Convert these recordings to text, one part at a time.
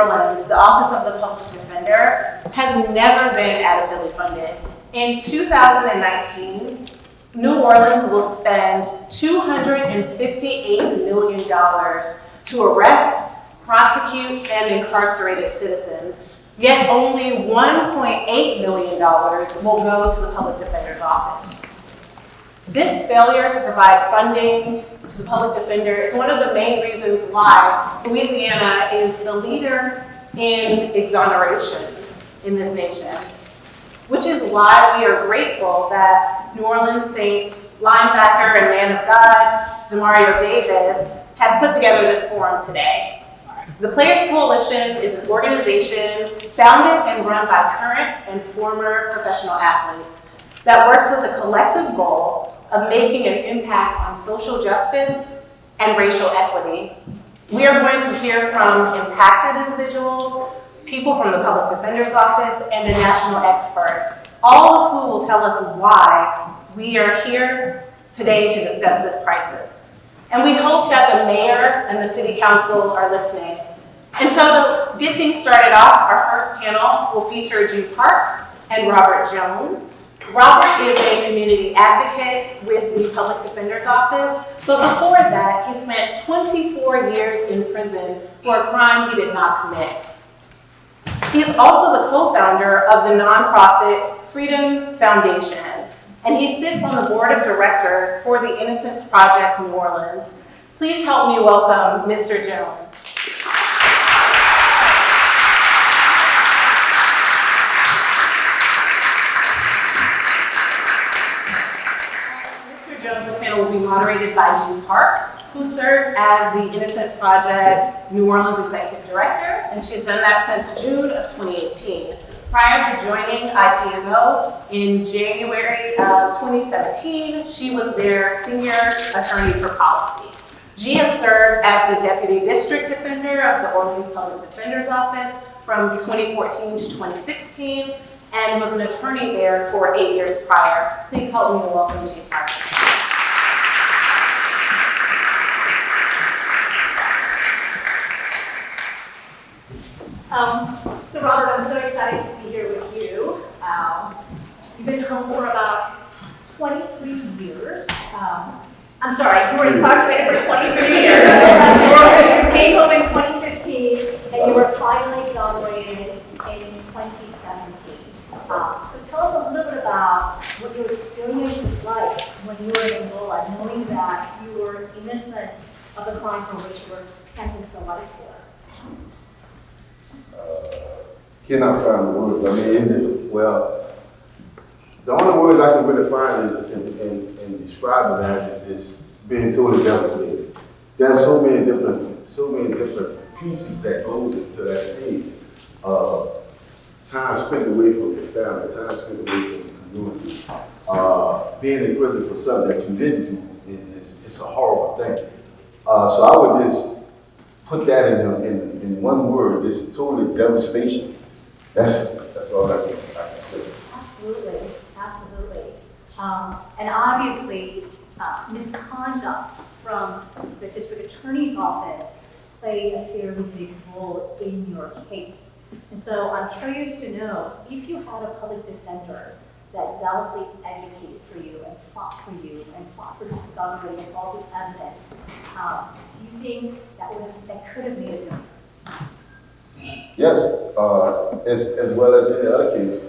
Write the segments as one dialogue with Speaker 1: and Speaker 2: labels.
Speaker 1: Orleans, the Office of the Public Defender has never been adequately funded. In 2019, New Orleans will spend $258 million to arrest, prosecute, and incarcerated citizens, yet only $1.8 million will go to the Public Defender's Office. This failure to provide funding to the public defender is one of the main reasons why Louisiana is the leader in exonerations in this nation, which is why we are grateful that New Orleans Saints linebacker and man of God, Demario Davis, has put together this forum today. The Players Coalition is an organization founded and run by current and former professional athletes that works with a collective goal of making an impact on social justice and racial equity. We are going to hear from impacted individuals, people from the Public Defender's Office, and a national expert, all of who will tell us why we are here today to discuss this crisis. And we hope that the mayor and the city council are listening. And so to get things started off, our first panel will feature G. Park and Robert Jones. Robert is a community advocate with the Public Defender's Office, but before that, he spent 24 years in prison for a crime he did not commit. He is also the co-founder of the nonprofit Freedom Foundation, and he sits on the board of directors for the Innocence Project New Orleans. Please help me welcome Mr. Jones. Will be moderated by G. Park, who serves as the Innocent Project's New Orleans Executive Director, and she's done that since June of 2018. Prior to joining IPMO in January of 2017, she was their Senior Attorney for Policy. G has served as the Deputy District Defender of the Orleans Public Defender's Office from 2014 to 2016, and was an attorney there for 8 years prior. Please help me welcome G. Park.
Speaker 2: So Robert, I'm so excited to be here with you. You've been home for about 23 years. I'm sorry, you were incarcerated for 23 years. You came home in 2015, and you were finally exonerated in 2017. So tell us a little bit about what your experience was like when you were in Angola, knowing that you were innocent of the crime for which you were sentenced to life for.
Speaker 3: Cannot find the words. I mean, the only words I can really find is in describing that is being totally devastated. There's so many different pieces that goes into that page. Time spent away from your family, time spent away from your community. Being in prison for something that you didn't do it's a horrible thing. So I would just put that in one word, just total devastation. That's all I can say.
Speaker 2: Absolutely, absolutely. And obviously, misconduct from the district attorney's office played a fairly big role in your case. And so I'm curious to know, if you had a public defender that zealously advocated for you and fought for discovery and all the evidence, do you think that could have made a difference?
Speaker 3: Yes, as well as any other case,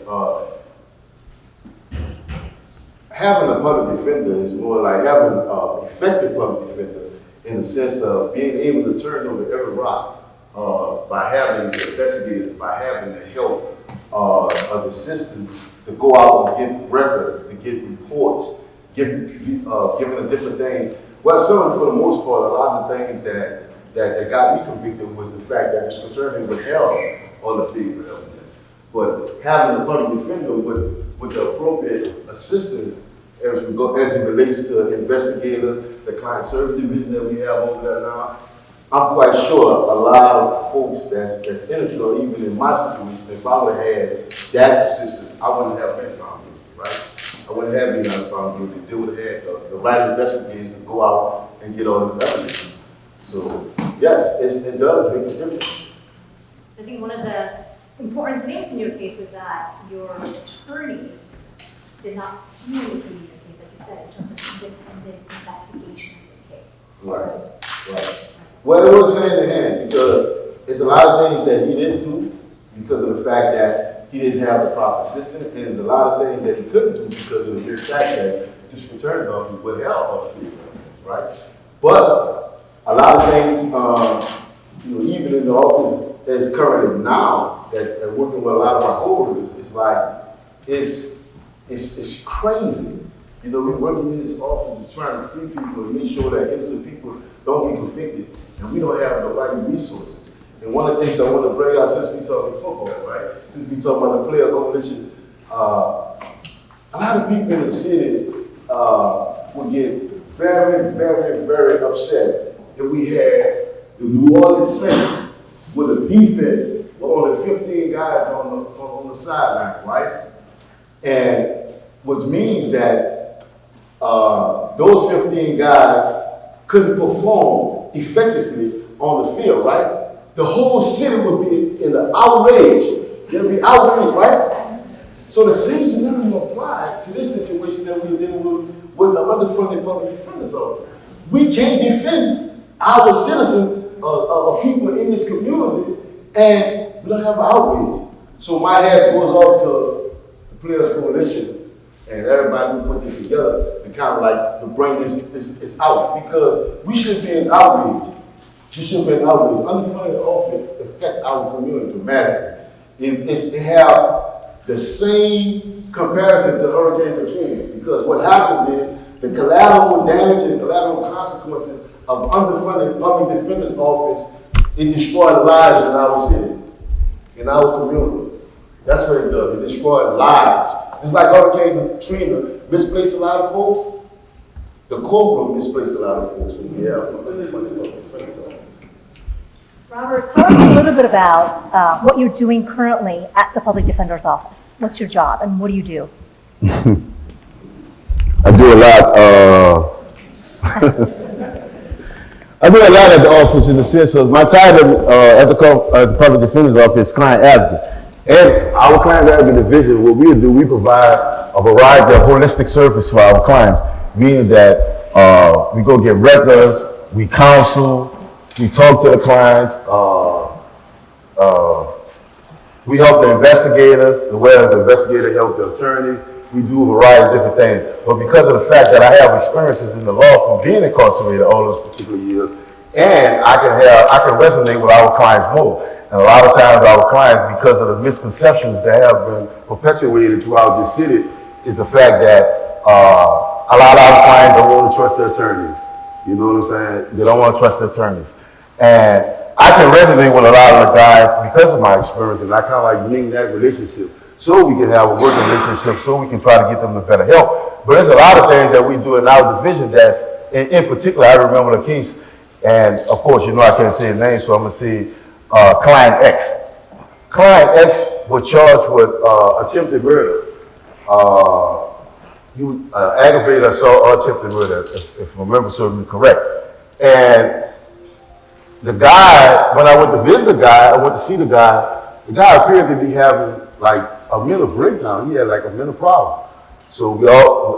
Speaker 3: having a public defender is more like having an effective public defender in the sense of being able to turn over every rock by having the investigators, by having the help of the assistants to go out and get records, to get reports, giving them different things. Well, for the most part, a lot of the things that got me convicted was the fact that the district attorney withheld all the favorite evidence. But having a public defender with the appropriate assistance as it relates to investigators, the client service division that we have over there now, I'm quite sure a lot of folks that's innocent, or even in my situation, if I would have had that assistance, I wouldn't have been found guilty, right? I wouldn't have been found guilty. They would have had the right investigators to go out and get all this evidence. So, yes, it does make a difference.
Speaker 2: So I think one of the important things in your case is that your attorney did not communicate in your case, as you said, in terms of independent investigation of the case.
Speaker 3: Right. Well, it works hand in hand because it's a lot of things that he didn't do because of the fact that he didn't have the proper system, and there's a lot of things that he couldn't do because of the mere fact that district attorney's office would help other people, right? But a lot of things, even in the office as currently now, that working with a lot of our co-workers, it's like, it's crazy. We're working in this office, is trying to free people and make sure that innocent people don't get convicted, and we don't have the right resources. And one of the things I want to bring out, since we talking football, right? Since we talking about the player coalitions, a lot of people in the city would get very, very, very upset if we had the New Orleans Saints with a defense with only 15 guys on the sideline, right? And which means that those 15 guys couldn't perform effectively on the field, right? The whole city would be in an outrage. There'd be outrage, right? So the same scenario applied to this situation that we're dealing with the underfunded public defenders office. We can't defend our citizens of people in this community, and we don't have outrage. So my hat goes off to the Players Coalition and everybody who put this together to kind of like to bring this out, because we should be in outrage. We should be in outrage. Underfunded office affect our community dramatically. It have the same comparison to Hurricane Katrina, because what happens is the collateral damage and collateral consequences of underfunded public defender's office, it destroys lives in our city, in our communities. That's what it does. It destroys lives. Just like Hurricane Katrina misplaced a lot of folks, the Cobra misplaced a lot of folks when we have underfunded public defender's office.
Speaker 2: Robert, tell us a little bit about what you're doing currently at the Public Defender's Office. What's your job and what do you do?
Speaker 4: I do a lot. I do a lot at the office in the sense of my title at the Public Defender's Office is client advocate. And our client advocate division, what we do, we provide a variety of holistic service for our clients, meaning that we go get records, we counsel, we talk to the clients, we help the investigators, the way the investigator help the attorneys. We do a variety of different things. But because of the fact that I have experiences in the law from being incarcerated all those particular years, and I can resonate with our clients more. And a lot of times our clients, because of the misconceptions that have been perpetuated throughout this city, is the fact that a lot of our clients don't want to trust their attorneys. You know what I'm saying? They don't want to trust their attorneys. And I can resonate with a lot of the guys because of my experience, and I kind of like link that relationship so we can have a working relationship, so we can try to get them to better help. But there's a lot of things that we do in our division that's, in particular, I remember the case, and of course, you know I can't say his name, so I'm going to say Client X. Client X was charged with attempted murder. He was aggravated assault or attempted murder, if I remember serving correct. And the guy, when I went to visit the guy, I went to see the guy appeared to be having like a mental breakdown. He had like a mental problem. So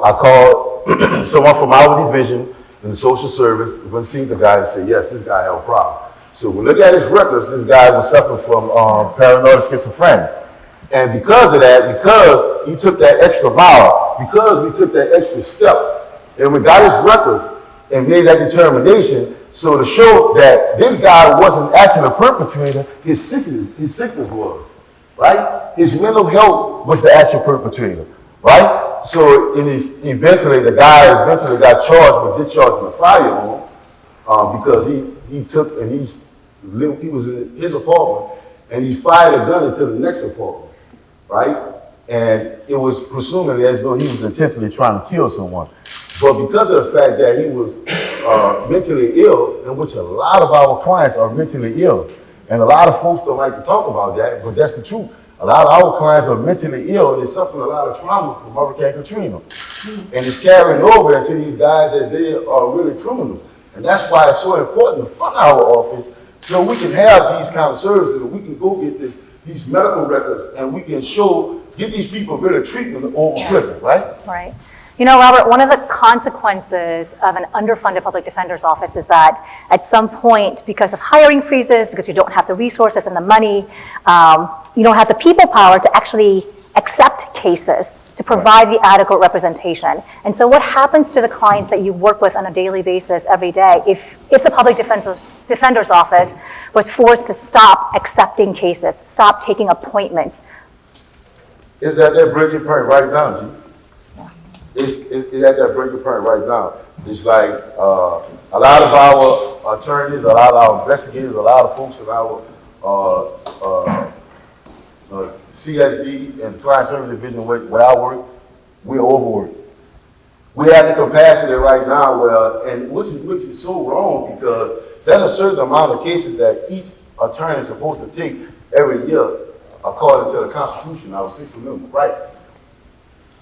Speaker 4: I called someone from our division in the social service, went to see the guy and said, yes, this guy had a problem. So we look at his records, this guy was suffering from paranoid schizophrenia. And because of that, because he took that extra mile, because we took that extra step, and we got his records and made that determination, so to show that this guy wasn't actually a perpetrator, his sickness was, right? His mental health was the actual perpetrator, right? So eventually the guy got charged with discharging a firearm because he was in his apartment and he fired a gun into the next apartment, right? And it was presumably as though he was intentionally trying to kill someone. But because of the fact that he was mentally ill, in which a lot of our clients are mentally ill, and a lot of folks don't like to talk about that, but that's the truth. A lot of our clients are mentally ill and they're suffering a lot of trauma from Hurricane Katrina. And it's carrying over into these guys as they are really criminals. And that's why it's so important to fund our office So we can have these kind of services, and we can go get these medical records, and we can get these people better treatment over prison, right?
Speaker 5: Right. You know, Robert, one of the consequences of an underfunded public defender's office is that at some point, because of hiring freezes, because you don't have the resources and the money, you don't have the people power to actually accept cases, to provide the adequate representation. And so what happens to the clients that you work with on a daily basis every day if the public defender's office was forced to stop accepting cases, stop taking appointments?
Speaker 4: It's at that breaking point right now, G. It's at that breaking point right now. It's like a lot of our attorneys, a lot of our investigators, a lot of folks in our CSD and Client Service Division where I work, we're overworked. We're at the capacity right now which is so wrong, because there's a certain amount of cases that each attorney is supposed to take every year according to the Constitution, our 6th Amendment, right?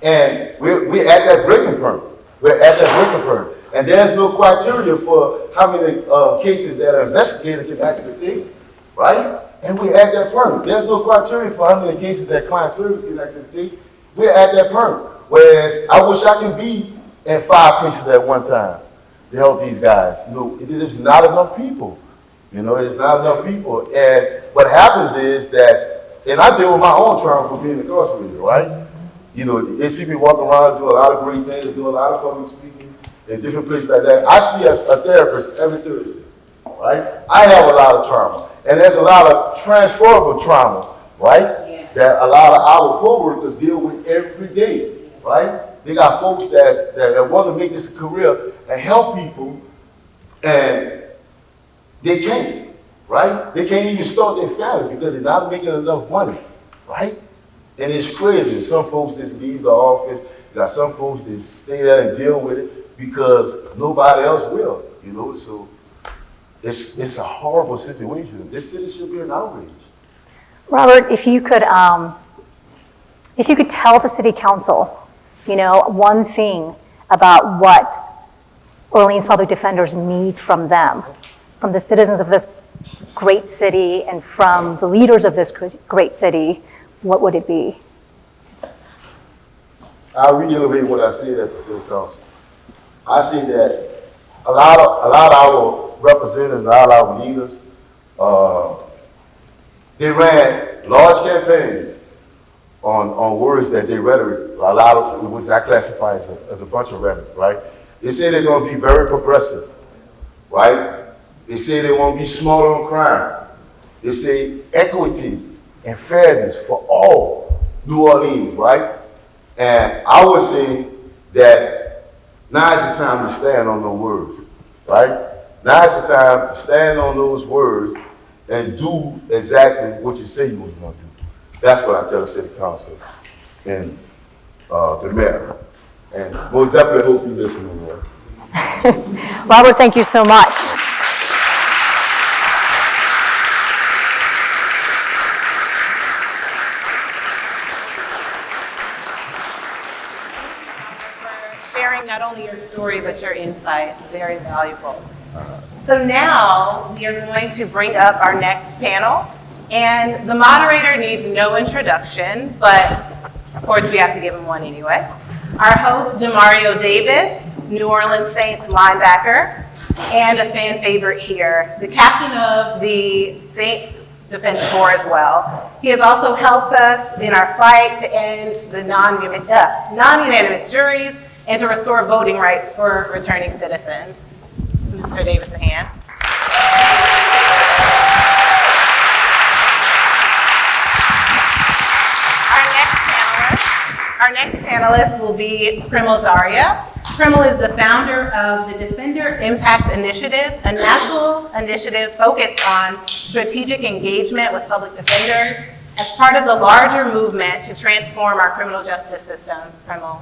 Speaker 4: And we're at that breaking point. We're at that breaking point. And there's no criteria for how many cases that an investigator can actually take, right? And we're at that point. There's no criteria for how many cases that client service can actually take. We're at that point. Whereas I wish I could be in 5 places at one time to help these guys. You know, it is not enough people. You know, it's not enough people. And what happens is that, and I deal with my own trauma for being incarcerated, right? You know, they see me walk around, do a lot of great things, do a lot of public speaking in different places like that. I see a therapist every Thursday, right? I have a lot of trauma. And there's a lot of transferable trauma, right? Yeah. That a lot of our co-workers deal with every day, right? They got folks that want to make this a career and help people, and they can't, right? They can't even start their family because they're not making enough money, right? And it's crazy. Some folks just leave the office. You got some folks that stay there and deal with it because nobody else will, you know? So it's a horrible situation. This city should be an outrage.
Speaker 5: Robert, if you could tell the city council, you know, one thing about what Orleans public defenders need from them, from the citizens of this great city and from the leaders of this great city, what would it be?
Speaker 4: I'll reiterate what I said at the city council. I say that a lot of our representatives, a lot of our leaders, they ran large campaigns on words that they rhetoric, a lot of which I classify as a bunch of rhetoric, right? They say they're going to be very progressive, right? They say they want to be smaller on crime. They say equity and fairness for all New Orleans, right? And I would say that now is the time to stand on those words, right? Now is the time to stand on those words and do exactly what you say you was going to do. That's what I tell the city council and the mayor. And most definitely hope you listen to me.
Speaker 5: Robert, thank you so much.
Speaker 1: Sharing not only your story, but your insights. Very valuable. So now we are going to bring up our next panel. And the moderator needs no introduction, but of course we have to give him one anyway. Our host, Demario Davis, New Orleans Saints linebacker, and a fan favorite here, the captain of the Saints Defense Corps as well. He has also helped us in our fight to end the non-unanimous juries and to restore voting rights for returning citizens. Mr. Davis, a hand. Our next panelist will be Premal Dharia. Premal is the founder of the Defender Impact Initiative, a national initiative focused on strategic engagement with public defenders as part of the larger movement to transform our criminal justice system. Premal.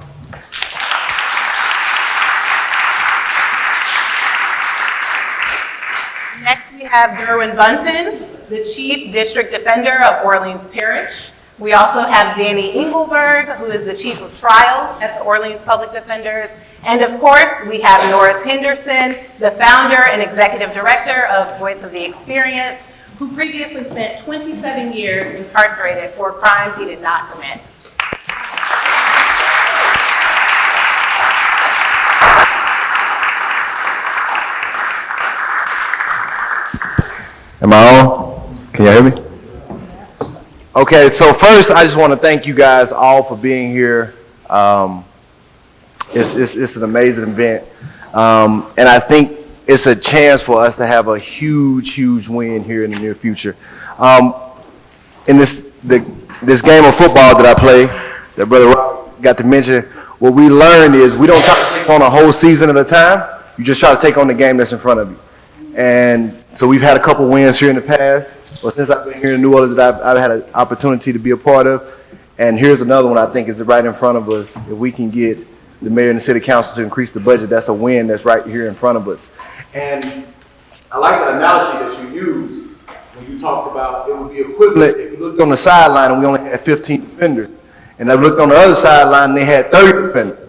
Speaker 1: Next, we have Derwyn Bunton, the Chief District Defender of Orleans Parish. We also have Danny Engelberg, who is the Chief of Trials at the Orleans Public Defenders. And of course, we have Norris Henderson, the founder and executive director of Voice of the Experienced, who previously spent 27 years incarcerated for a crime he did not commit.
Speaker 6: Am I on? Can you hear me? Okay, so first I just want to thank you guys all for being here. It's an amazing event. And I think it's a chance for us to have a huge win here in the near future. In this game of football that I play, that Brother Rob got to mention, what we learned is we don't try to take on a whole season at a time. You just try to take on the game that's in front of you. And so we've had a couple wins here in the past. Well, since I've been here in New Orleans, that I've had an opportunity to be a part of. And here's another one I think is right in front of us. If we can get the mayor and the city council to increase the budget, that's a win that's right here in front of us. And I like that analogy that you used when you talked about it would be equivalent if you looked on the sideline and we only had 15 defenders. And I looked on the other sideline and they had 30 defenders.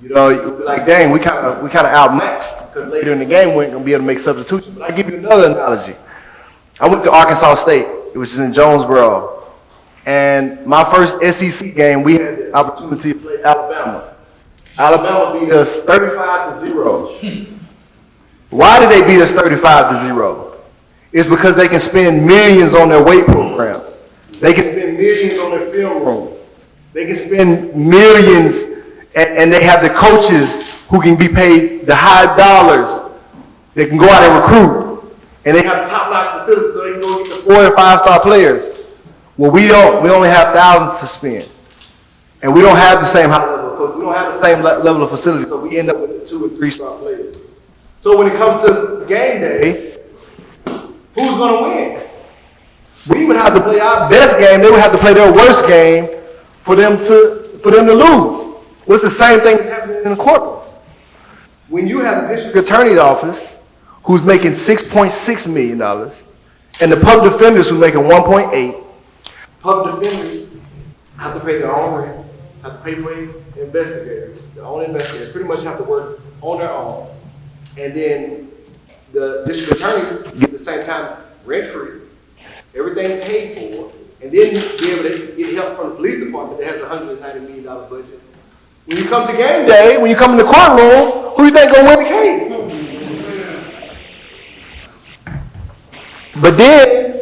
Speaker 6: You know, it would be like, dang, we kind of outmatched because later in the game we ain't gonna be able to make substitutions. But I'll give you another analogy. I went to Arkansas State, which is in Jonesboro, and my first SEC game, we had the opportunity to play Alabama. Alabama beat us 35-0. Why did they beat us 35-0? It's because they can spend millions on their weight program. They can spend millions on their film room. They can spend millions, and they have the coaches who can be paid the high dollars. They can go out and recruit. And they have top-notch facilities so they can go get the 4- and 5-star players. Well, we don't. We only have thousands to spend. And we don't have the same high level of coach. We don't have the same level of facility, so we end up with the 2- and 3-star players. So when it comes to game day, who's going to win? We would have to play our best game. They would have to play their worst game for them to lose. Well, it's the same thing that's happening in the courtroom. When you have a district attorney's office who's making $6.6 million, and the public defenders who's making $1.8. Public defenders have to pay their own rent, have to pay for investigators, their own investigators, pretty much have to work on their own. And then the district attorneys get at the same time rent-free, everything paid for, and then be able to get help from the police department that has a $190 million budget. When you come to game day, when you come in the courtroom, who do you think gonna win the case? But then,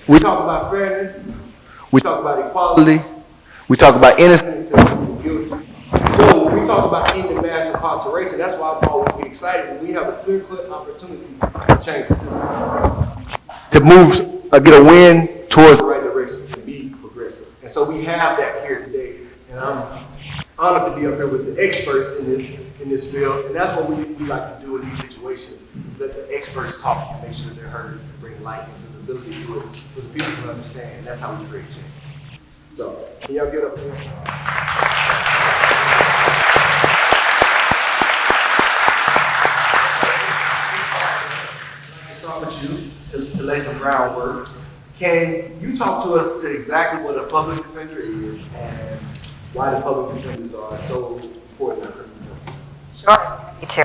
Speaker 6: we talk about fairness, we talk about equality, we talk about innocence and guilty. So when we talk about ending mass incarceration, that's why I always get excited when we have a clear-cut opportunity to change the system. To move, get a win towards the right direction, to be progressive. And so we have that here today. And I'm honored to be up here with the experts in this field. And that's what we like to do in these situations. Let the experts talk and make sure they're heard and bring light and visibility to it so the people can understand. And that's how we create change. So, can y'all get up here? Let's start with you to lay some groundwork. Can you talk to us to exactly what a public defender is and why the public defenders are so important in our criminal justice?
Speaker 7: Sure, me too.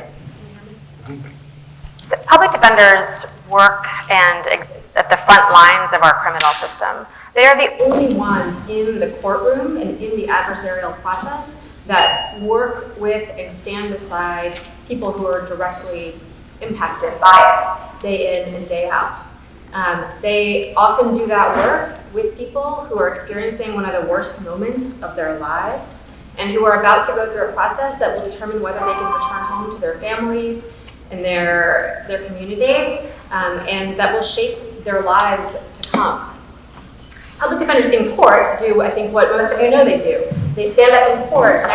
Speaker 7: So public defenders work and exist at the front lines of our criminal system.
Speaker 8: They are the only ones in the courtroom and in the adversarial process that work with and stand beside people who are directly impacted by it, day in and day out. They often do that work with people who are experiencing one of the worst moments of their lives and who are about to go through a process that will determine whether they can return home to their families and their communities, and that will shape their lives to come. Public defenders in court do, I think, what most of you know they do. They stand up in court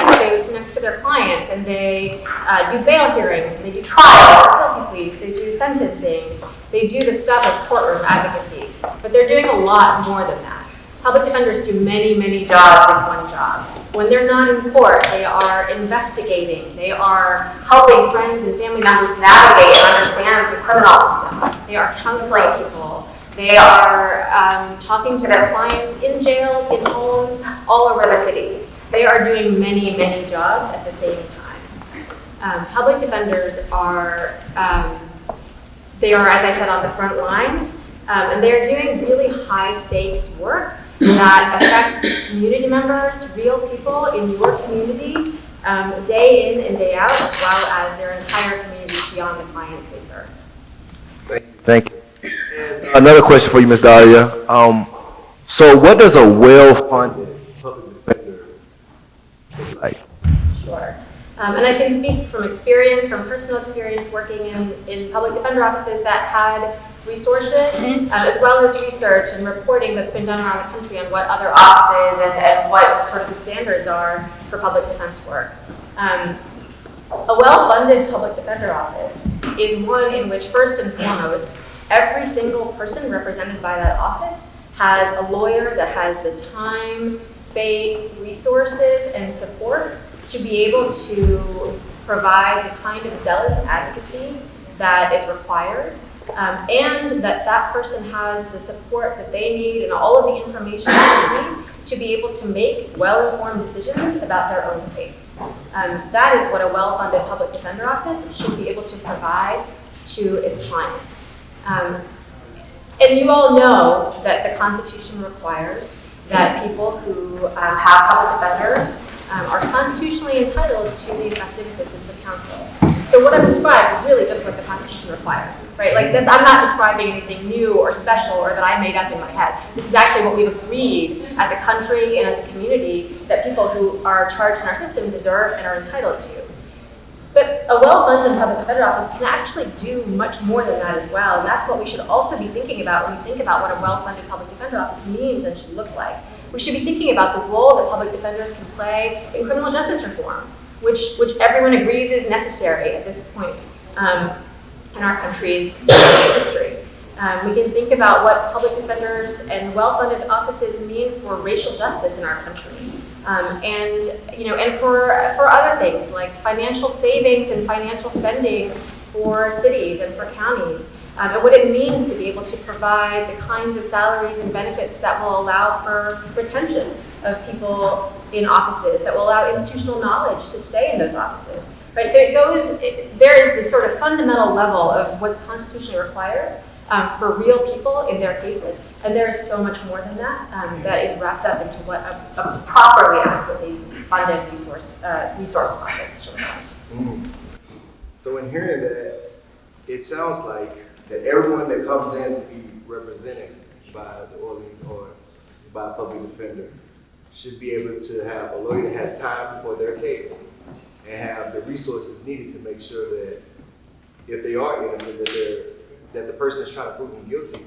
Speaker 8: next to their clients, and they do bail hearings, and they do trials, guilty pleas, they do sentencing, they do the stuff of courtroom advocacy. But they're doing a lot more than that. Public defenders do many, many jobs in one job. When they're not in court, they are investigating. They are helping friends and family members navigate and understand the criminal system. They are counseling people They are talking to their clients in jails, in homes, all over the city. They are doing many, many jobs at the same time. Public defenders are, they are, as I said, on the front lines, and they're doing really high stakes work that affects community members, real people in your community, day in and day out, as well as their entire community beyond the clients they serve.
Speaker 6: Thank you. And another question for you, Ms. Dharia. So what does a well-funded public defender look like?
Speaker 8: Sure. And I can speak from experience, from personal experience working in public defender offices that had resources, as well as research and reporting that's been done around the country on what other offices and what sort of the standards are for public defense work. A well-funded public defender office is one in which, first and foremost, every single person represented by that office has a lawyer that has the time, space, resources, and support to be able to provide the kind of zealous advocacy that is required, and that person has the support that they need and all of the information they need to be able to make well-informed decisions about their own fates. That is what a well-funded public defender office should be able to provide to its clients. And you all know that the Constitution requires that people who have public defenders are constitutionally entitled to the effective assistance of counsel. So what I've described is really just what the Constitution requires, right? Like I'm not describing anything new or special or that I made up in my head. This is actually what we've agreed as a country and as a community that people who are charged in our system deserve and are entitled to. But a well-funded public defender office can actually do much more than that as well, and that's what we should also be thinking about when we think about what a well-funded public defender office means and should look like. We should be thinking about the role that public defenders can play in criminal justice reform, which everyone agrees is necessary at this point in our country's history. We can think about what public defenders and well-funded offices mean for racial justice in our country. And for other things like financial savings and financial spending for cities and for counties, and what it means to be able to provide the kinds of salaries and benefits that will allow for retention of people in offices, that will allow institutional knowledge to stay in those offices, right? So there is this sort of fundamental level of what's constitutionally required for real people in their cases, and there is so much more than that that is wrapped up into what a properly, adequately funded resource office should look like.
Speaker 6: So in hearing that, it sounds like that everyone that comes in to be represented by the Orleans or by a public defender should be able to have a lawyer that has time for their case and have the resources needed to make sure that if they are innocent, that the person that's trying to prove them guilty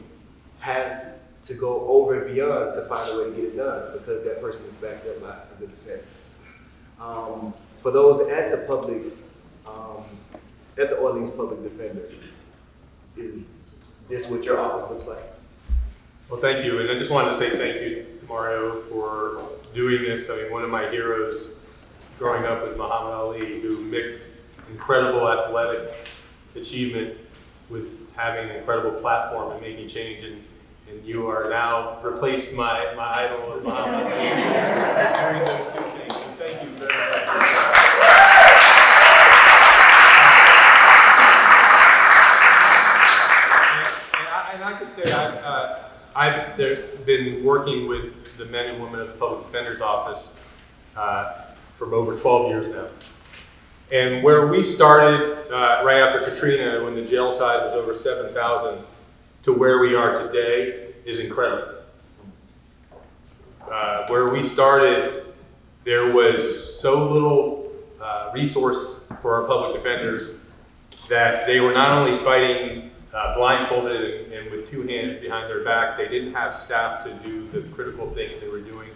Speaker 6: has to go over and beyond to find a way to get it done because that person is backed up by the defense. For those at the public, at the Orleans Public Defender, is this what your office looks like?
Speaker 9: Well, thank you, and I just wanted to say thank you, Demario, for doing this. I mean, one of my heroes growing up was Muhammad Ali, who mixed incredible athletic achievement with having an incredible platform and making change, and you are now replaced my idol of Muhammad Ali doing those two things. So thank you very much. And I could say I've been working with the men and women of the Public Defender's Office for over 12 years now. And where we started right after Katrina, when the jail size was over 7,000, to where we are today is incredible. Where we started, there was so little resource for our public defenders that they were not only fighting blindfolded and with two hands behind their back, they didn't have staff to do the critical things they were doing.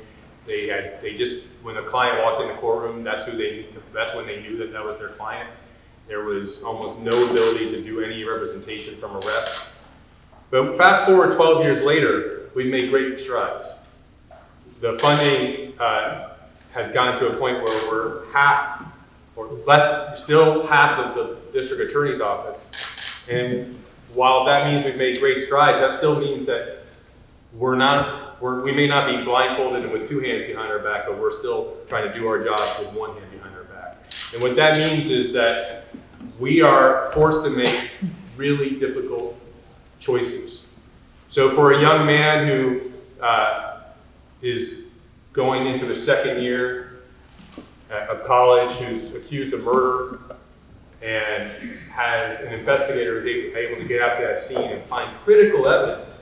Speaker 9: They just, when a client walked in the courtroom, that's when they knew that was their client. There was almost no ability to do any representation from arrests. But fast forward 12 years later, we've made great strides. The funding has gotten to a point where we're half, or less, still half of the district attorney's office. And while that means we've made great strides, that still means that we may not be blindfolded and with two hands behind our back, but we're still trying to do our jobs with one hand behind our back. And what that means is that we are forced to make really difficult choices. So for a young man who is going into the second year of college, who's accused of murder, and has an investigator who's able to get out to that scene and find critical evidence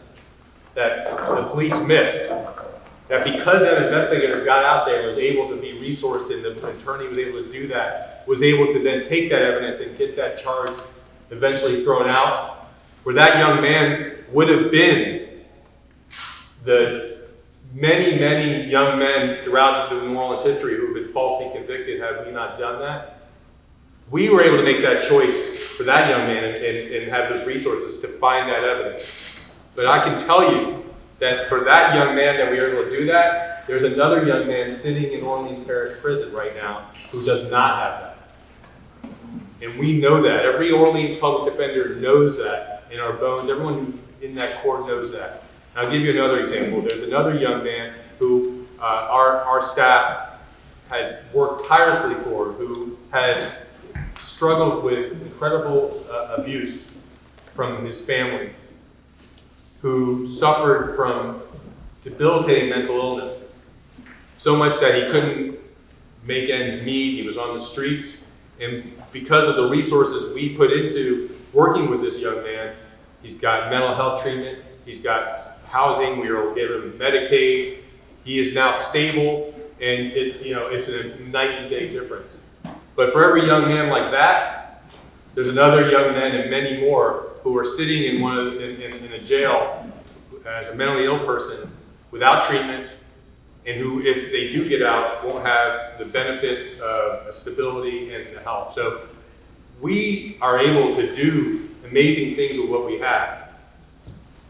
Speaker 9: that the police missed, that because that investigator got out there and was able to be resourced and the attorney was able to do that, was able to then take that evidence and get that charge eventually thrown out, where that young man would have been the many, many young men throughout the New Orleans history who have been falsely convicted had we not done that. We were able to make that choice for that young man and have those resources to find that evidence. But I can tell you that for that young man that we were able to do that, there's another young man sitting in Orleans Parish prison right now who does not have that. And we know that. Every Orleans public defender knows that in our bones. Everyone who's in that court knows that. And I'll give you another example. There's another young man who our staff has worked tirelessly for, who has struggled with incredible abuse from his family, who suffered from debilitating mental illness, so much that he couldn't make ends meet. He was on the streets, and because of the resources we put into working with this young man, he's got mental health treatment, he's got housing, we were able to give him Medicaid, he is now stable, and it's a night and day difference. But for every young man like that, there's another young man and many more who are sitting in a jail as a mentally ill person without treatment, and who, if they do get out, won't have the benefits of stability and the health. So we are able to do amazing things with what we have,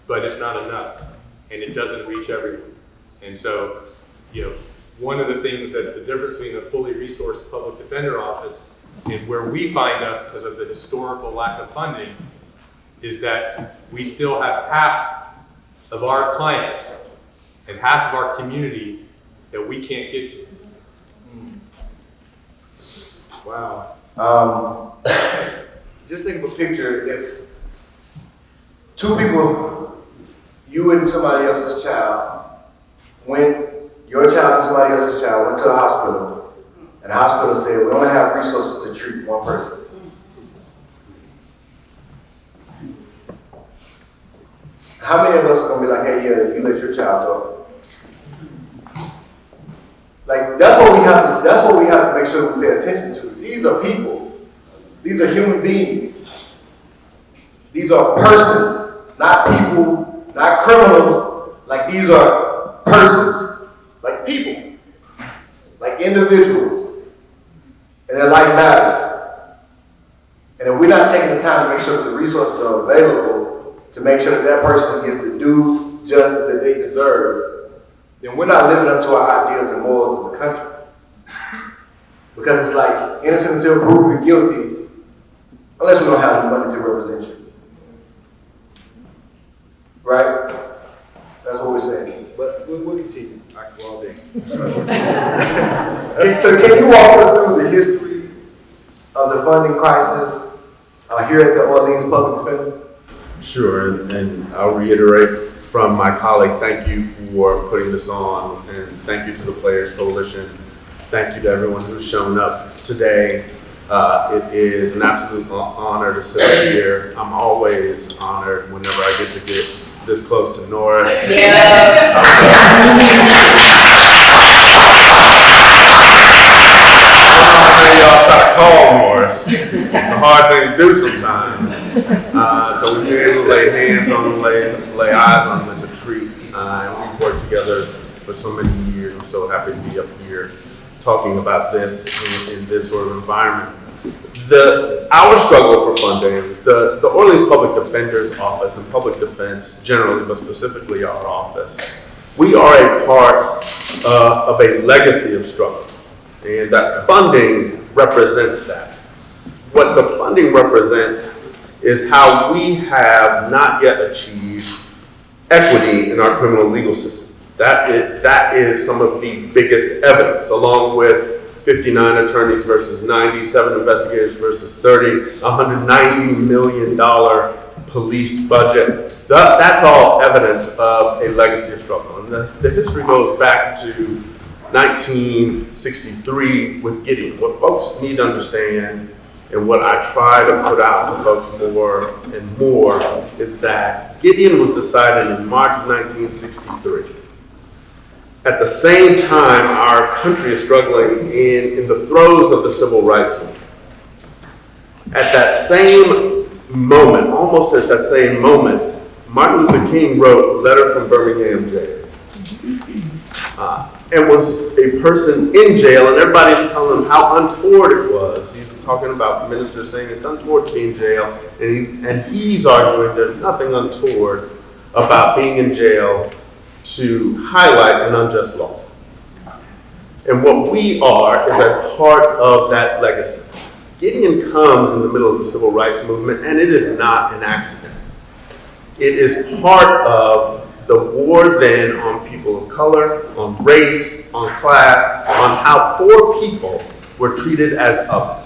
Speaker 9: but it's not enough, and it doesn't reach everyone. And so, one of the things that's the difference between a fully resourced public defender office and where we find us because of the historical lack of funding is that we still have half of our clients and half of our community that we can't get to.
Speaker 6: Wow. Just think of a picture. If two people, you and somebody else's child, your child and somebody else's child went to a hospital, and the hospital said, we only have resources to treat one person. How many of us are going to be like, hey, yeah, you let your child go? Like, that's what we have to make sure we pay attention to. These are people. These are human beings. These are persons, not people, not criminals. Like, these are persons. Like people, like individuals, and their life matters. And if we're not taking the time to make sure that the resources are available to make sure that that person gets the due justice that they deserve, then we're not living up to our ideals and morals as a country. Because it's like innocent until proven guilty, unless we don't have the money to represent you. Right? That's what we're saying. But we'll continue. I can go all day. So can you walk us through the history of the funding crisis here at the Orleans Public Defender?
Speaker 10: Sure, and I'll reiterate from my colleague, thank you for putting this on, and thank you to the Players Coalition. Thank you to everyone who's shown up today. It is an absolute honor to sit here. I'm always honored whenever I get to get this close to Norris.
Speaker 1: Yeah.
Speaker 10: Y'all try to call Norris. It's a hard thing to do sometimes. So we've been able to lay hands on them, lay eyes on them. It's a treat. And we've worked together for so many years. I'm so happy to be up here talking about this in this sort of environment. Our struggle for funding, the Orleans Public Defender's Office and public defense generally, but specifically our office, we are a part of a legacy of struggle, and that funding represents that. What the funding represents is how we have not yet achieved equity in our criminal legal system. That is some of the biggest evidence, along with 59 attorneys versus 90, 7 investigators versus 30, $190 million police budget. That's all evidence of a legacy of struggle. And the history goes back to 1963 with Gideon. What folks need to understand, and what I try to put out to folks more and more, is that Gideon was decided in March of 1963. At the same time, our country is struggling in the throes of the civil rights movement. At that same moment, almost at that same moment, Martin Luther King wrote a letter from Birmingham jail. And was a person in jail, and everybody's telling him how untoward it was. He's talking about ministers saying it's untoward to be in jail, and he's arguing there's nothing untoward about being in jail to highlight an unjust law. And what we are is a part of that legacy. Gideon comes in the middle of the civil rights movement, and it is not an accident. It is part of the war then on people of color, on race, on class, on how poor people were treated as other.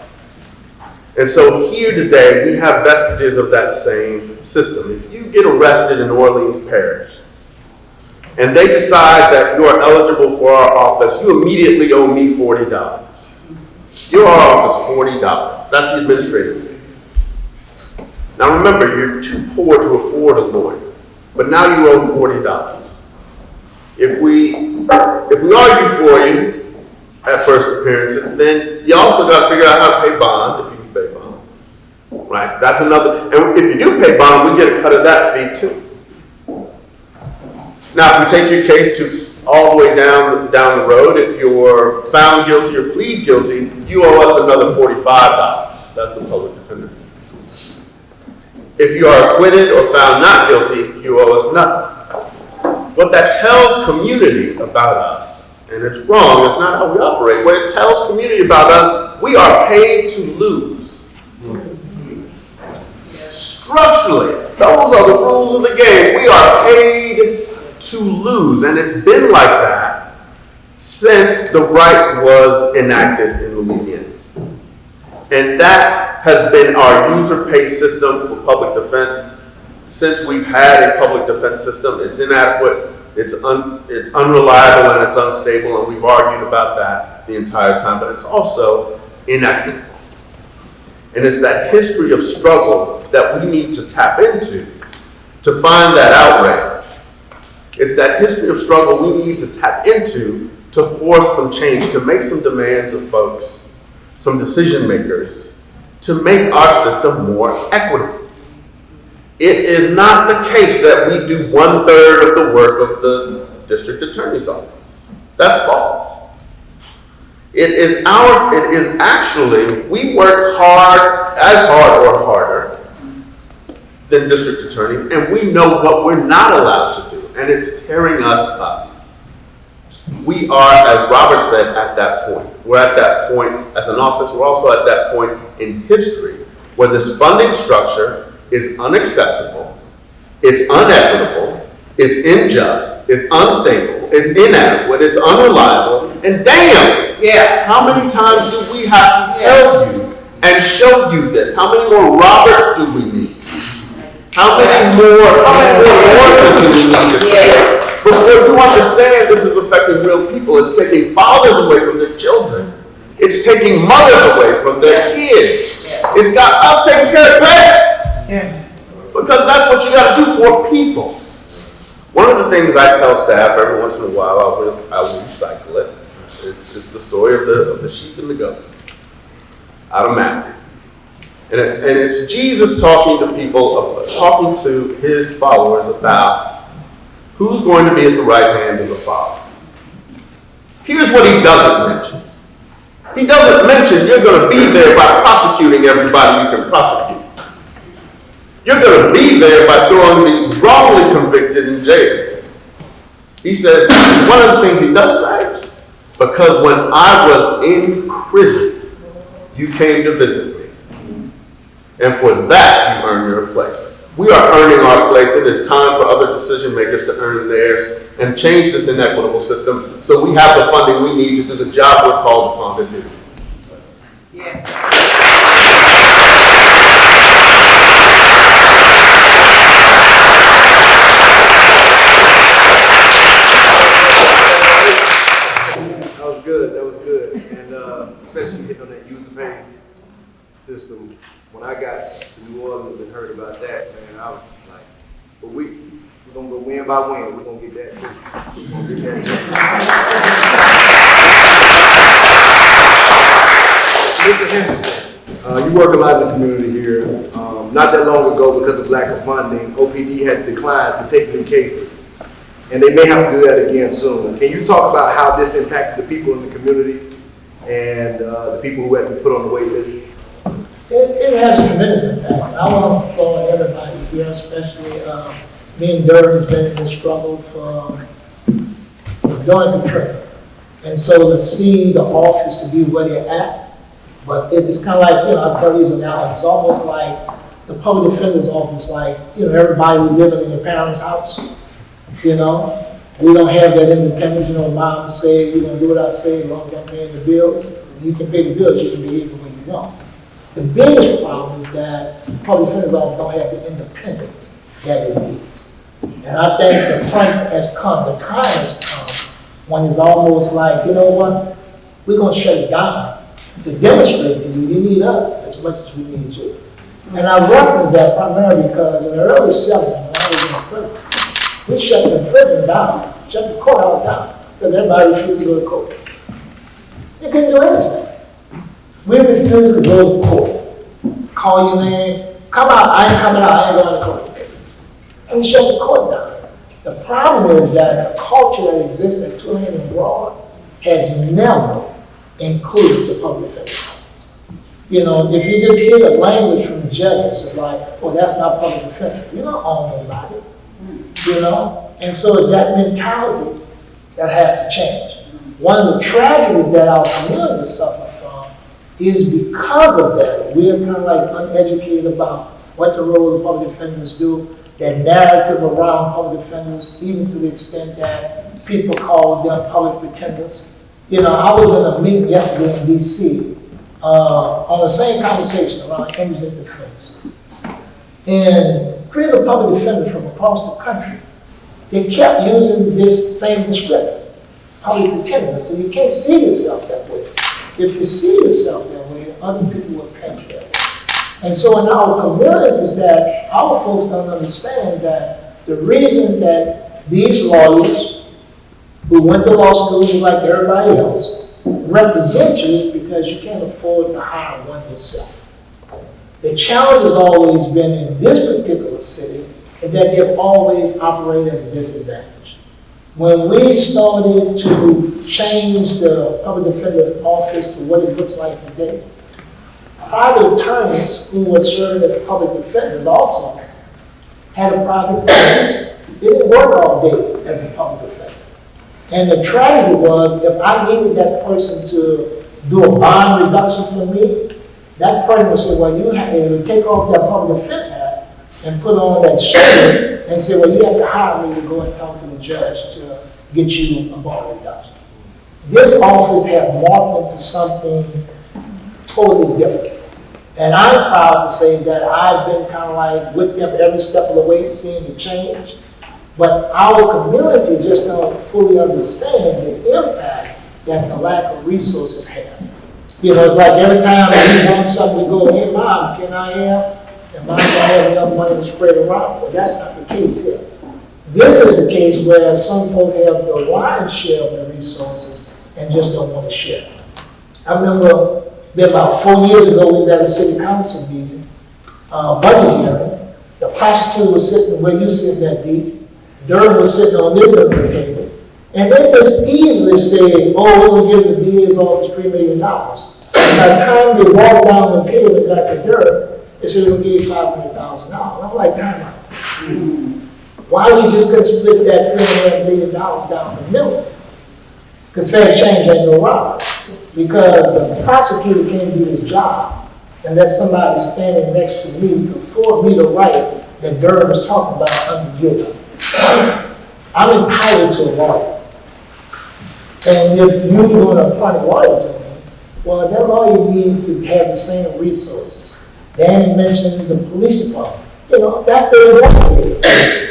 Speaker 10: And so here today, we have vestiges of that same system. If you get arrested in Orleans Parish, and they decide that you are eligible for our office, you immediately owe me $40. You owe our office $40. That's the administrative fee. Now remember, you're too poor to afford a lawyer, but now you owe $40. If we argue for you at first appearances, then you also got to figure out how to pay bond, if you can pay bond. Right? That's another, and if you do pay bond, we get a cut of that fee too. Now, if you take your case to all the way down the road, if you're found guilty or plead guilty, you owe us another $45. That's the public defender. If you are acquitted or found not guilty, you owe us nothing. What that tells community about us, and it's wrong, it's not how we operate, what it tells community about us, we are paid to lose. Structurally, those are the rules of the game. We are paid to lose, and it's been like that since the right was enacted in Louisiana. And that has been our user pay system for public defense since we've had a public defense system. It's inadequate, it's unreliable, and it's unstable, and we've argued about that the entire time, but it's also inequitable. And it's that history of struggle that we need to tap into to find that outrage. It's that history of struggle we need to tap into to force some change, to make some demands of folks, some decision makers, to make our system more equitable. It is not the case that we do 1/3 of the work of the district attorney's office. That's false. It is actually, we work hard, as hard or harder than district attorneys, and we know what we're not allowed to do, and it's tearing us up. We are, as Robert said, at that point. We're at that point as an office. We're also at that point in history where this funding structure is unacceptable, it's unequitable, it's unjust, it's unstable, it's inadequate, it's unreliable, and damn, how many times do we have to tell you and show you this? How many more Roberts do we need? How many more horses do we need to pay? Before you understand this is affecting real people, it's taking fathers away from their children. It's taking mothers away from their kids. It's got us taking care of parents. Because that's what you got to do for people. One of the things I tell staff every once in a while, I'll recycle it. It's the story of the sheep and the goats out of Matthew. And it's Jesus talking to people, talking to his followers about who's going to be at the right hand of the Father. Here's what he doesn't mention. He doesn't mention you're going to be there by prosecuting everybody you can prosecute. You're going to be there by throwing the wrongly convicted in jail. He says, one of the things he does say, because when I was in prison, you came to visit me. And for that, you earn your place. We are earning our place. It is time for other decision makers to earn theirs and change this inequitable system so we have the funding we need to do the job we're called upon to do.
Speaker 6: That was good. And especially hitting on that user pay system. When I got to New Orleans and heard about that, man, I was like, but we're gonna go win by win. We're gonna get that too. We're gonna get that too. Mr. Henderson, you work a lot in the community here. Not that long ago, because of lack of funding, OPD had declined to take new cases. And they may have to do that again soon. Can you talk about how this impacted the people in the community and the people who had to be put on the wait list?
Speaker 11: It has a tremendous impact. I want to applaud everybody here, especially me and Derwyn has been in this struggle during the trip. And so to see the office to be where they're at, but it's kind of like, I'll tell you now, it's almost like the public defender's office, like, everybody who living in your parents' house. We don't have that independence. Mom say, you're going to do what I say as long as I'm paying the bills. You can pay the bills, you can behave the way you want. The biggest problem is that public defender's office don't have the independence that it needs. And I think the time has come when it's almost like, you know what, we're going to shut it down to demonstrate to you, you need us as much as we need you. And I reference that primarily because in the early 70s, when I was in prison, we shut the prison down, shut the courthouse down, because everybody refused to go to court. They couldn't do anything. We refused to go to court. Call your name, come out, I ain't coming out, I ain't going to court. And we shut the court down. The problem is that the culture that exists at Tulane and Broad has never included the public defender's office. If you just hear the language from judges, it's like, oh, that's not public defender. You don't own nobody. And so it's that mentality that has to change. One of the tragedies that our community suffer from is because of that. We're kind of like uneducated about what the role of public defenders do, that narrative around public defenders, even to the extent that people call them public pretenders. I was in a meeting yesterday in D.C. On the same conversation around indigent defense. And three of the public defenders from across the country, they kept using this same description, public pretenders. So you can't see yourself that way. If you see yourself that way, other people will paint you that way. And so in our communities, that our folks don't understand that the reason that these lawyers who went to law school like everybody else represent you is because you can't afford to hire one yourself. The challenge has always been in this particular city that they've always operated at a disadvantage. When we started to change the public defender's office to what it looks like today, private attorneys who were serving as public defenders also had a private practice. They didn't work all day as a public defender. And the tragedy was, if I needed that person to do a bond reduction for me, that person would say, well, you would take off that public defense hat and put on that shirt and say, well, you have to hire me to go and talk to the judge to get you a bond reduction. This office has morphed into something totally different. And I'm proud to say that I've been kind of like with them every step of the way, seeing the change. But our community just don't fully understand the impact that the lack of resources have. It's like every time we want something to go, hey, Mom, can I have? And Mom don't have enough money to spread around. But that's not the case here. This is the case where some folks have the lion's share of the resources and just don't want to share. I remember about 4 years ago, we was at a city council meeting, budget hearing. The prosecutor was sitting where you sit that deep. Derwyn was sitting on this end of the table. And they just easily say, oh, we will give the DA's office $3 million. And by the time they walked down the table and got to Derwyn, they said, we'll give you $500,000. I'm like, time out. Why you just couldn't split that $3.5 million down the middle? Because fair change ain't no robbery. Because the prosecutor can't do his job and let somebody standing next to me to afford me the right that Derwyn was talking about under guilt. I'm entitled to a lawyer. And if you're going to appoint a lawyer to me, well, that lawyer needs to have the same resources. Danny mentioned the police department. You know, that's their investigator.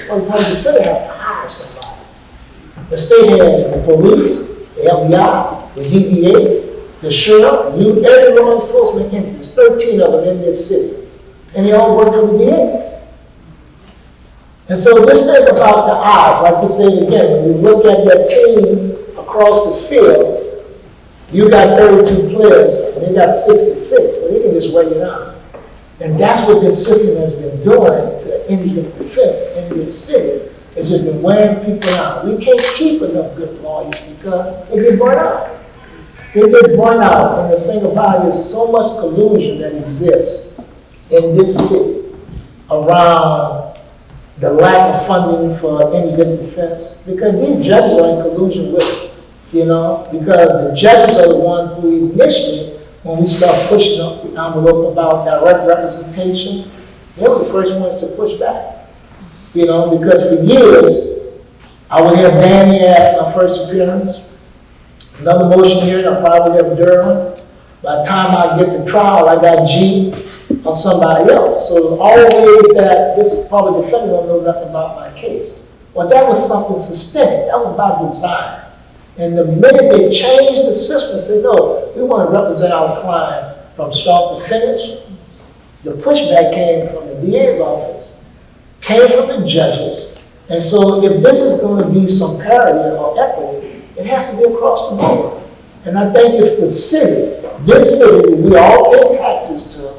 Speaker 11: Well, the defender has to hire somebody. The state has the police, the FBI, the DEA, the sheriff, every law enforcement entity. There's 13 of them in this city. And they all work for the DA. And so just think about the eye, like we said again, when you look at that team across the field, you got 32 players, and they got 66, but they can just weigh it out. And that's what this system has been doing to the indigent defense in this city, is just been wearing people out. We can't keep enough good lawyers because they get burnt out. They get burnt out, and the thing about it is so much collusion that exists in this city around the lack of funding for indigent defense, because these judges are in collusion with it, you know, because the judges are the ones who initially, when we start pushing up the envelope about direct representation, they were the first ones to push back, you know, because for years, I would have Danny at my first appearance, another motion hearing, I probably have Derwyn. By the time I get to trial, I got G or somebody else. So always that this public defender don't know nothing about my case. Well, that was something systemic. That was by design. And the minute they changed the system and said, no, we want to represent our client from start to finish, the pushback came from the DA's office, came from the judges. And so if this is going to be some parity or equity, it has to be across the board. And I think if the city, this city, we all pay taxes to,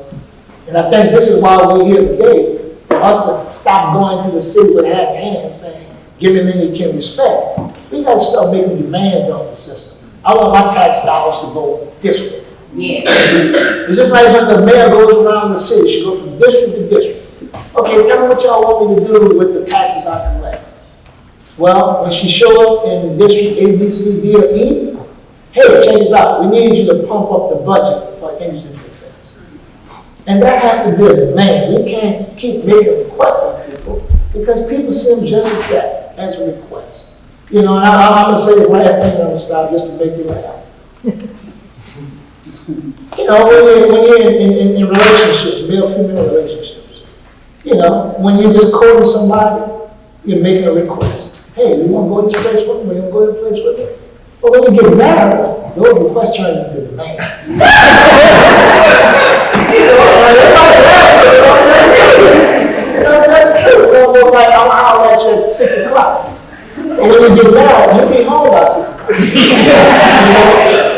Speaker 11: and I think this is why we're here today, for us to stop going to the city with hat in hand saying, give me then you can respect. We got to start making demands on the system. I want my tax dollars to go this way.
Speaker 12: Yeah.
Speaker 11: It's just like when the mayor goes around the city, she goes from district to district. Okay, tell me what y'all want me to do with the taxes I collect. Well, when she show up in district A, B, C, D, or E, hey, check this out. We need you to pump up the budget for indigent defense. And that has to be a demand. We can't keep making requests on people because people see them just as that, as a request. You know, and I'm going to say the last thing I'm going to stop just to make you laugh. You know, when you're in relationships, male-female relationships, you know, when you're just courting somebody, you're making a request. Hey, you want to go to this place with me? You want to go to this place with me? But when you get married, those requests turn into demands. You know, that's true. It's like, I'm out at you at 6 o'clock. And when you get married, you'll be home by 6 o'clock.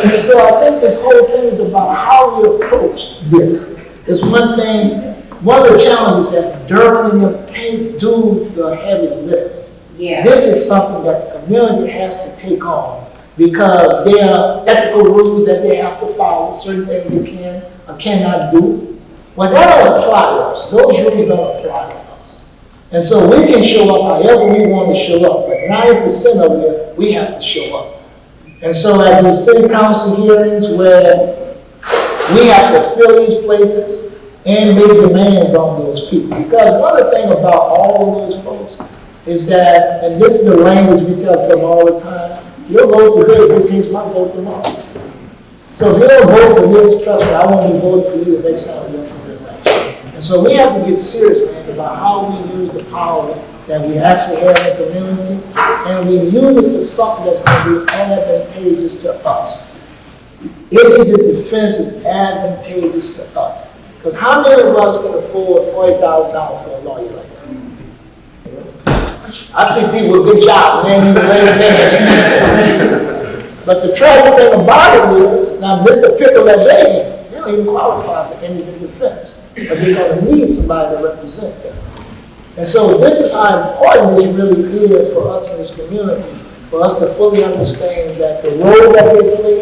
Speaker 11: And so I think this whole thing is about how we approach this. It's one thing, one of the challenges that Derwyn and the paint do the heavy lifting.
Speaker 12: Yeah.
Speaker 11: This is something that the community has to take on because there are ethical rules that they have to follow, certain things they can or cannot do. Well, that don't apply to us. Those rules don't apply to us. And so we can show up however we want to show up, but 90% of it, we have to show up. And so at the city council hearings where we have to fill these places and make demands on those people. Because one of the things about all those folks is that, and this is the language we tell them all the time, your vote today dictates my vote tomorrow. So if you don't vote for this, trust me, I won't be voting for you the next time we go for the election. And so we have to get serious, man, about how we use the power that we actually have in the community, and we use it for something that's going to be advantageous to us. Indigent defense is advantageous to us. Because how many of us can afford $40,000 for a lawyer like that? I see people with good jobs, they ain't even raise their But the tragic thing about it is, now this is the pickle that they don't even qualify for indigent defense. But they're going to need somebody to represent them. And so this is how important this really is for us in this community, for us to fully understand that the role that they play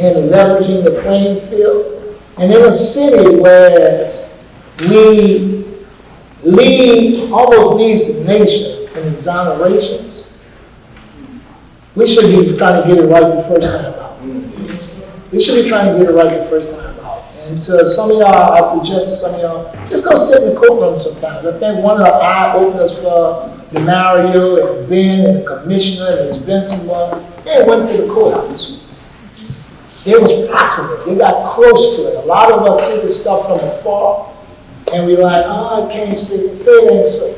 Speaker 11: in leveraging the playing field, and in a city where we almost leads the nation in exonerations, we should be trying to get it right the first time out. We should be trying to get it right the first time out. And to some of y'all, I suggested some of y'all, just go sit in the courtroom sometimes. I think one of the eye openers for Demario and Ben and the commissioner and Ms. Benson one, they went to the courthouse. It was proximate. They got close to it. A lot of us see this stuff from afar, and we're like, oh, I can't see it. Say it ain't so.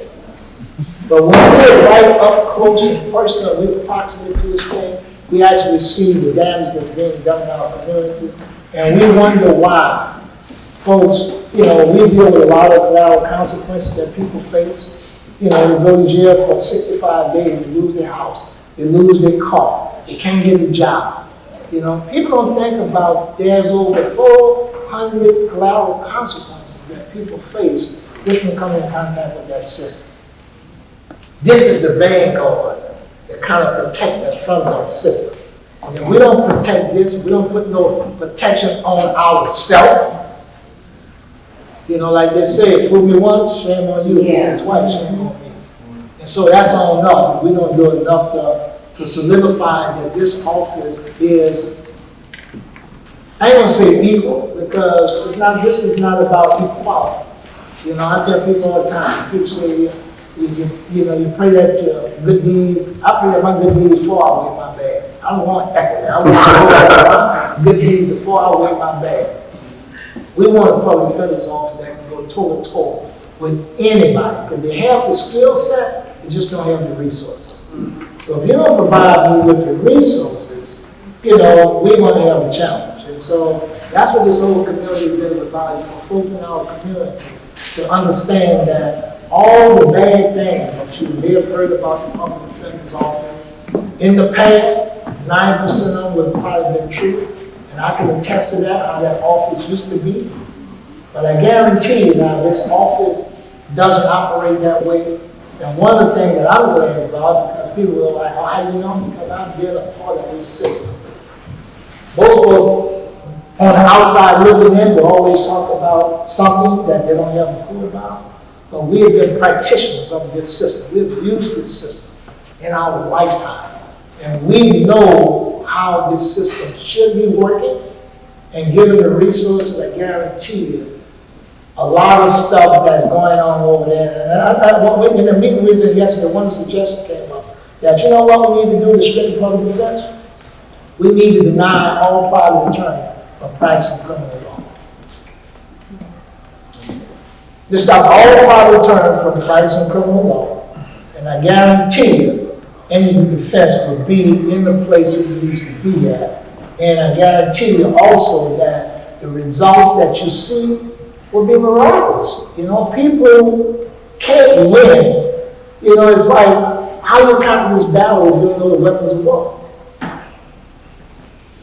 Speaker 11: But when we're right up close and personal, we're proximate to this thing, we actually see the damage that's being done in our communities. And we wonder why folks, we deal with a lot of collateral consequences that people face. They go to jail for 65 days, they lose their house, they lose their car, they can't get a job. People don't think about there's over 400 collateral consequences that people face just from coming in contact with that system. This is the vanguard that kind of protects us from that system. And if we don't protect this, we don't put no protection on ourselves. Like they say, fool me once, shame on you.
Speaker 1: Yeah.
Speaker 11: It's white, shame on me. And so that's on us. We don't do enough to solidify that this office is, I ain't gonna say equal, because this is not about equality. I tell people all the time, people say, you pray that your good deeds, I pray that my good deeds far outweigh my bad. I don't want equity. I want my good deeds before I outweigh my bad. We want a public defender's office that can go toe to toe with anybody, because they have the skill sets, they just don't have the resources. So if you don't provide me with the resources, we're going to have a challenge. And so that's what this whole community is about, for folks in our community to understand that all the bad things that you may have heard about the public defender's office in the past, 9% of them would probably been true. And I can attest to that, how that office used to be. But I guarantee you now, this office doesn't operate that way. And one of the things that I'm glad about, because people were like, oh, how do you know? Because I've been a part of this system. Most folks on the outside looking in will always talk about something that they don't have a clue about. But we have been practitioners of this system. We've used this system in our lifetime. And we know how this system should be working, and given the resources, I guarantee you, a lot of stuff that's going on over there. And in the meeting we did yesterday, one suggestion came up that, you know what we need to do to strengthen public defense? We need to deny all private attorneys from practicing criminal law. Just stop all private attorneys from practicing criminal law, and I guarantee you, any defense will be in the place it needs to be at. And I guarantee you also that the results that you see will be miraculous. People can't win. It's like, how you conquer this battle if you don't know the weapons of war?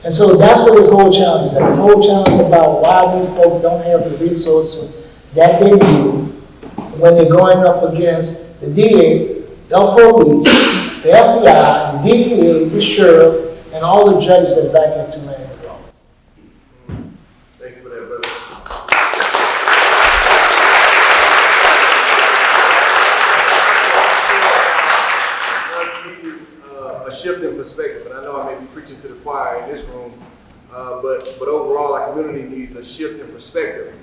Speaker 11: And so that's what this whole challenge is. This whole challenge is about why these folks don't have the resources that they need when they're going up against the DA, the police, the FBI, the DPA, the sheriff, and all the judges that back into man ago.
Speaker 3: Thank you for that, brother. A shift in perspective, and I know I may be preaching to the choir in this room, but overall our community needs a shift in perspective.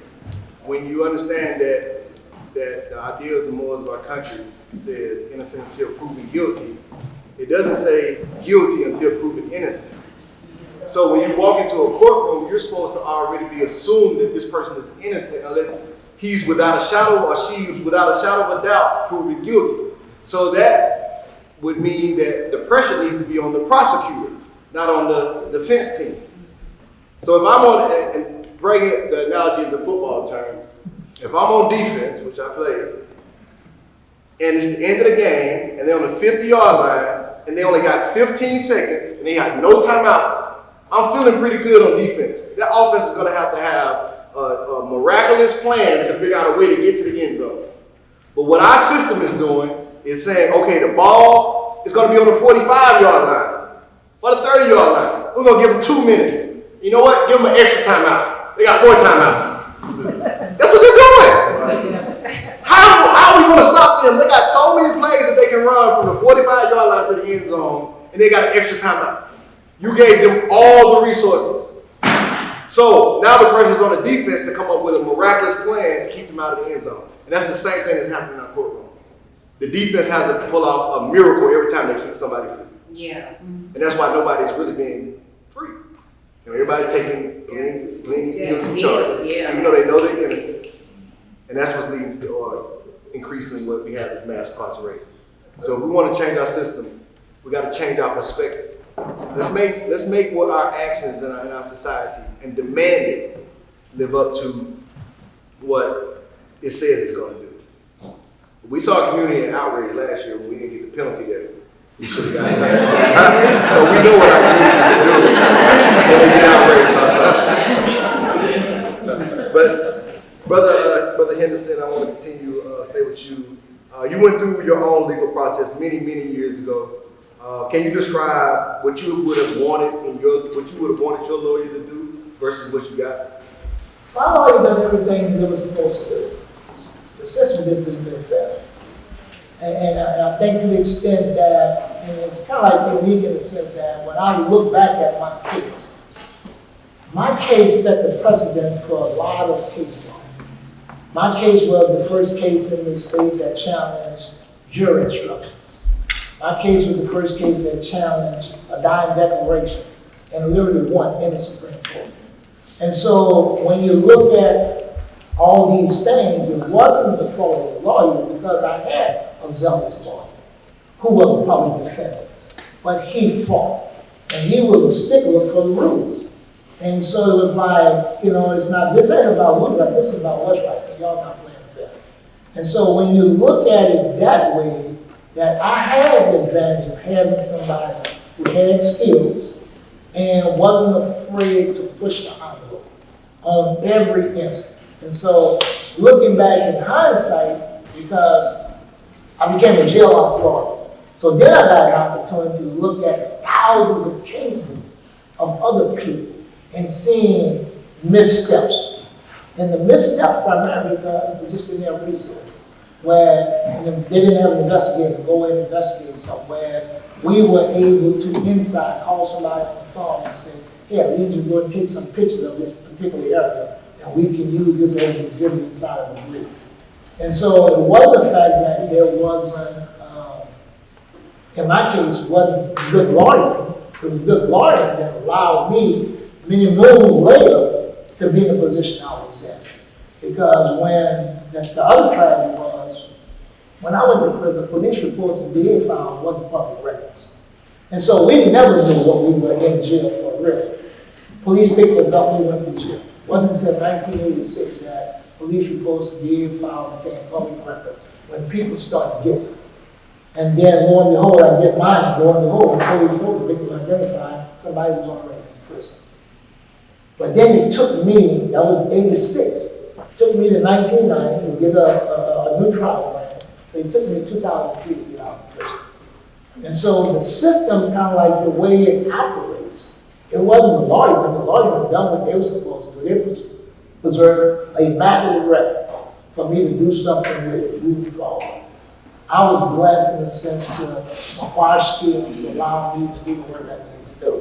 Speaker 3: When you understand that the ideals and morals of our country says innocent until proven guilty, it doesn't say guilty until proven innocent. So when you walk into a courtroom, you're supposed to already be assumed that this person is innocent unless he's without a shadow or she's without a shadow of a doubt proven guilty. So that would mean that the pressure needs to be on the prosecutor, not on the defense team. So if I'm on, and bringing the analogy into football terms, if I'm on defense, which I play, and it's the end of the game, and they're on the 50-yard line, and they only got 15 seconds, and they got no timeouts, I'm feeling pretty good on defense. That offense is going to have a miraculous plan to figure out a way to get to the end zone. But what our system is doing is saying, okay, the ball is going to be on the 45-yard line or the 30-yard line. We're going to give them 2 minutes. You know what? Give them an extra timeout. They got 4 timeouts. That's what they're doing. How are we going to stop them? They got so many plays that they can run from the 45-yard line to the end zone, and they got an extra timeout. You gave them all the resources.
Speaker 6: So now the pressure's on the defense to come up with a miraculous plan to keep them out of the end zone. And that's the same thing that's happening in our courtroom. The defense has to pull off a miracle every time they keep somebody free.
Speaker 12: Yeah.
Speaker 6: And that's why nobody's really being free. You know, everybody taking these guilty charges, even though they know they're innocent. And that's what's leading to increasing what we have as mass incarceration. So if we want to change our system, we got to change our perspective. Let's make what our actions in our society and demand it live up to what it says it's going to do. We saw community and outrage last year when we didn't get the penalty that we should have gotten. So we know what our community can do when they get outraged. But Brother Henderson, I want to continue stay with you. You went through your own legal process many years ago. Can you describe what you would have wanted your lawyer to do versus what you got?
Speaker 11: My lawyer done everything they were supposed to do. The system just didn't really fair. And I think to the extent that, and it's kind of like unique in the sense that when I look back at my case set the precedent for a lot of case law. My case was the first case in the state that challenged jury instructions. My case was the first case that challenged a dying declaration and literally won in the Supreme Court. And so when you look at all these things, it wasn't the fault of the lawyer because I had a zealous lawyer who was a public defender, but he fought and he was a stickler for the rules. And so it was like, it's not, this ain't about what's right, this is about what's right, and y'all not playing fair. And so when you look at it that way, that I had the advantage of having somebody who had skills and wasn't afraid to push the envelope on every instant. And so looking back in hindsight, because I became a jailhouse lawyer, so then I got an opportunity to look at thousands of cases of other people and seeing missteps. And the missteps primarily because they just didn't have resources. Where they didn't have an investigator to go in and investigate somewhere. We were able to inside call somebody on the phone and say, hey, I need you to go and take some pictures of this particular area, and we can use this as an exhibit inside of the brief. And so it wasn't the fact that there wasn't, in my case, wasn't good lawyering. It was good lawyering that allowed me, many moons later, to be in the position I was in. Because when the other tragedy was, when I went to prison, police reports and DA found wasn't public records. And so we never knew what we were in jail for, really. Police picked us up, we went to jail. It wasn't until 1986 that police reports and DA found became public record when people started getting. And then, lo and behold, I get mine, lo and behold, I paid for the victim identified, somebody was already in prison. But then it took me, that was 86, it took me to 1990 to get a new trial grant. It took me 2003 to get out of prison. And so the system, kind of like the way it operates, it wasn't the lawyer, but the lawyer had done what they were supposed to do. They preserved a immaculate record for me to do something with moving forward. I was blessed in a sense to acquire skills to allow me to do the work I needed to do.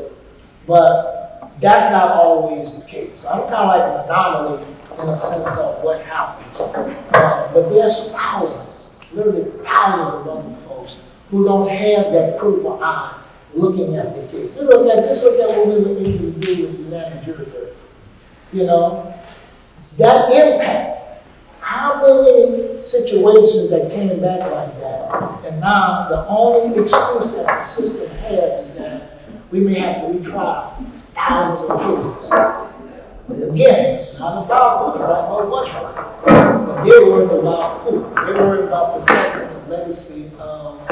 Speaker 11: But that's not always the case. So I'm kind of like an anomaly in a sense of what happens. But there's thousands, literally thousands of other folks who don't have that critical eye looking at the case. Just look at what we were able to do with the United Jury Verdict. That impact. How many situations that came back like that, and now the only excuse that the system has is that we may have to retry thousands of cases. But again, it's not about who's right or what's right. But they're worried about who? They're worried about protecting the legacy of a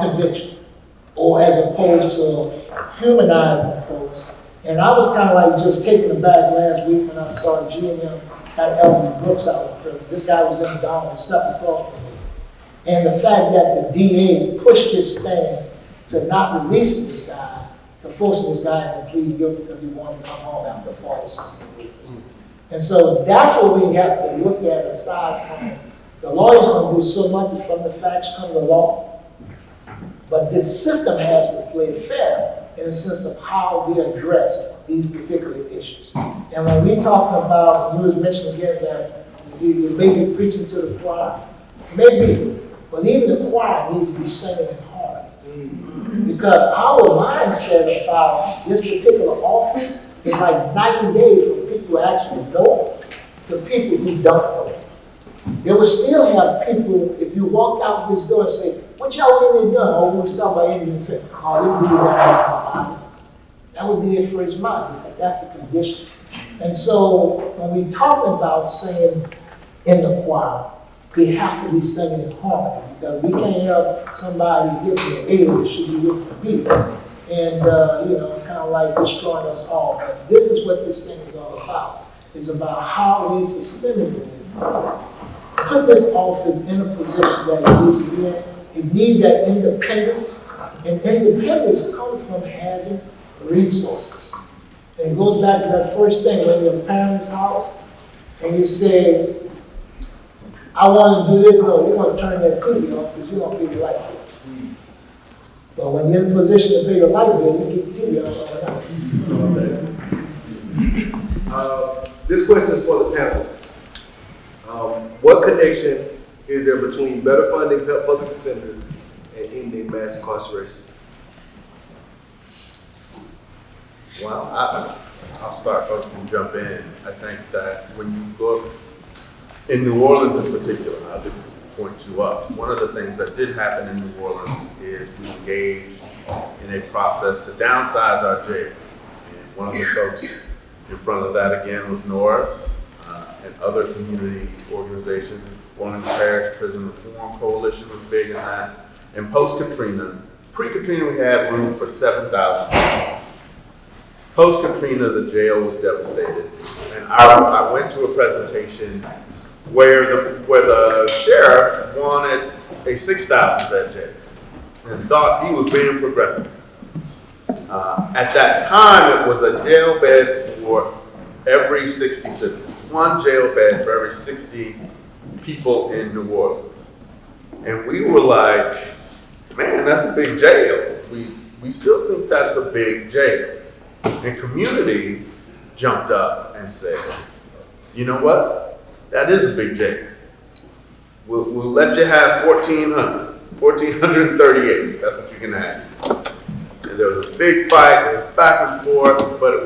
Speaker 11: conviction, or as opposed to humanizing folks. And I was kind of like just taken aback last week when I saw GM at Elton Brooks out of prison. This guy was in the down and stepped across from me. And the fact that the DA pushed this thing to not release this guy, to force this guy to plead guilty because he wanted to come home after 40-something weeks. And so that's what we have to look at aside from the lawyers going to do so much from the facts come the law. But this system has to play fair in the sense of how they address these particular issues. And when we talking about, you was mentioning again that you may be preaching to the choir, maybe, but even the choir needs to be singing in harmony. Because our mindset about this particular office is like night and day from people who actually know to people who don't know. They will still have people, if you walk out this door and say, what y'all in there doing? Oh, we was talking about Indian film. Oh, they do that. That would be their first mind. That's the condition. And so when we talk about singing in the choir, we have to be singing in harmony because we can't have somebody hitting the A that should be hitting the B. And, kind of like destroying us all. But this is what this thing is all about. It's about how we systemically put this office in a position that it needs to be in. It needs that independence. And independence comes from having resources. And it goes back to that first thing when you're in a parent's house and you say, I want to do this. No, you're going to turn that TV off because you don't pay the light bill. But when you're in a position to pay the light bill, you get the TV off.
Speaker 3: This question is for the panel. What connection is there between better funding public defenders and ending mass incarceration?
Speaker 10: Well, I'll start first and jump in. I think that when you look in New Orleans in particular, I'll just point to us. One of the things that did happen in New Orleans is we engaged in a process to downsize our jail. And one of the folks in front of that again was Norris and other community organizations. Orleans Parish Prison Reform Coalition was big in that. And post-Katrina, pre-Katrina we had room for 7,000 people. Post-Katrina, the jail was devastated. And I went to a presentation where the sheriff wanted a 6,000 bed jail and thought he was being progressive. At that time, it was a jail bed for every 60 citizens. One jail bed for every 60 people in New Orleans. And we were like, man, that's a big jail. We still think that's a big jail. And community jumped up and said, you know what? That is a big jail. We'll let you have 1,438. That's what you can have. And there was a big fight, there was back and forth, but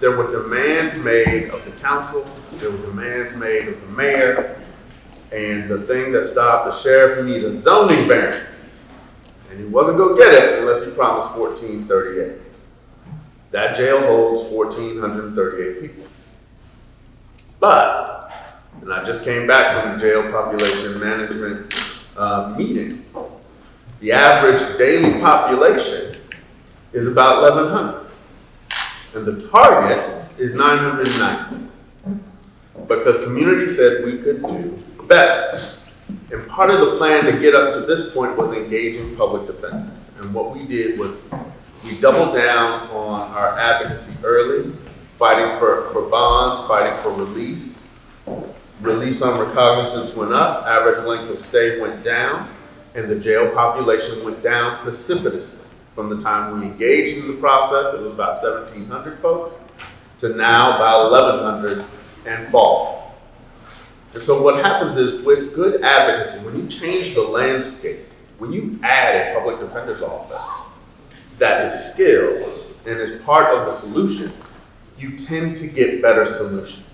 Speaker 10: there were demands made of the council, there were demands made of the mayor, and the thing that stopped the sheriff, he needed a zoning variance. And he wasn't gonna get it unless he promised 1,438. That jail holds 1,438 people. But, and I just came back from the jail population management meeting, the average daily population is about 1,100. And the target is 990. Because community said we could do better. And part of the plan to get us to this point was engaging public defenders. And what we did was we doubled down on our advocacy early, fighting for bonds, fighting for release. Release on recognizance went up, average length of stay went down, and the jail population went down precipitously. From the time we engaged in the process, it was about 1,700 folks, to now about 1,100 and fall. And so what happens is with good advocacy, when you change the landscape, when you add a public defender's office that is skilled and is part of the solution, you tend to get better solutions.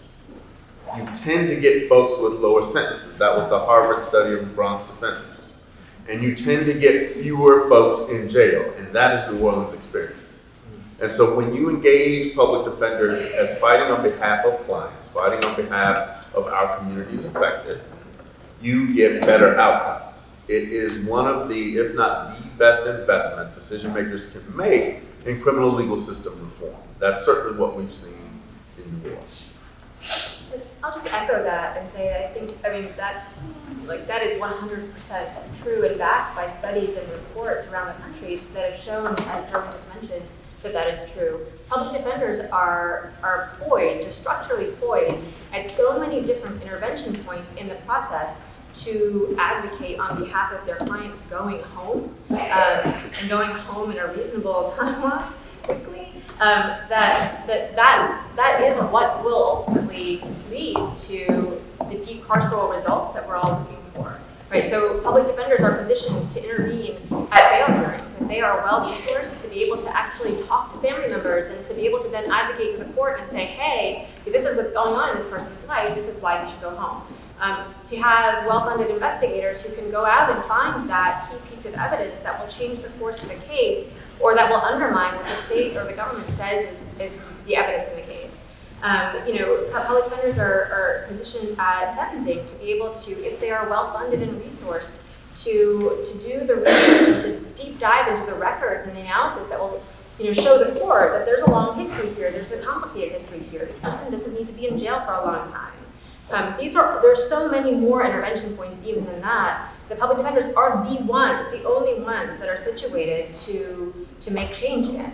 Speaker 10: You tend to get folks with lower sentences. That was the Harvard study of Bronx defenders. And you tend to get fewer folks in jail, and that is New Orleans' experience. And so when you engage public defenders as fighting on behalf of clients, fighting on behalf of our communities affected, you get better outcomes. It is one of the, if not the best investment decision makers can make in criminal legal system reform. That's certainly what we've seen in New Orleans.
Speaker 8: I'll just echo that and say that is 100% true and backed by studies and reports around the country that have shown, as Derwyn just mentioned, that is true. Public defenders are poised, are structurally poised at so many different intervention points in the process to advocate on behalf of their clients going home, and going home in a reasonable timeline quickly, that is what will ultimately lead to the deep carceral results that we're all looking for. Right, so public defenders are positioned to intervene at bail hearings, and they are well resourced to be able to actually talk to family members and to be able to then advocate to the court and say, hey, this is what's going on in this person's life, this is why you should go home. To have well-funded investigators who can go out and find that key piece of evidence that will change the course of a case or that will undermine what the state or the government says is the evidence in the case. Public defenders are positioned at sentencing to be able to, if they are well-funded and resourced, to do the research and to deep dive into the records and the analysis that will show the court that there's a long history here, there's a complicated history here, this person doesn't need to be in jail for a long time. There's so many more intervention points even than that. The public defenders are the only ones that are situated to make change in.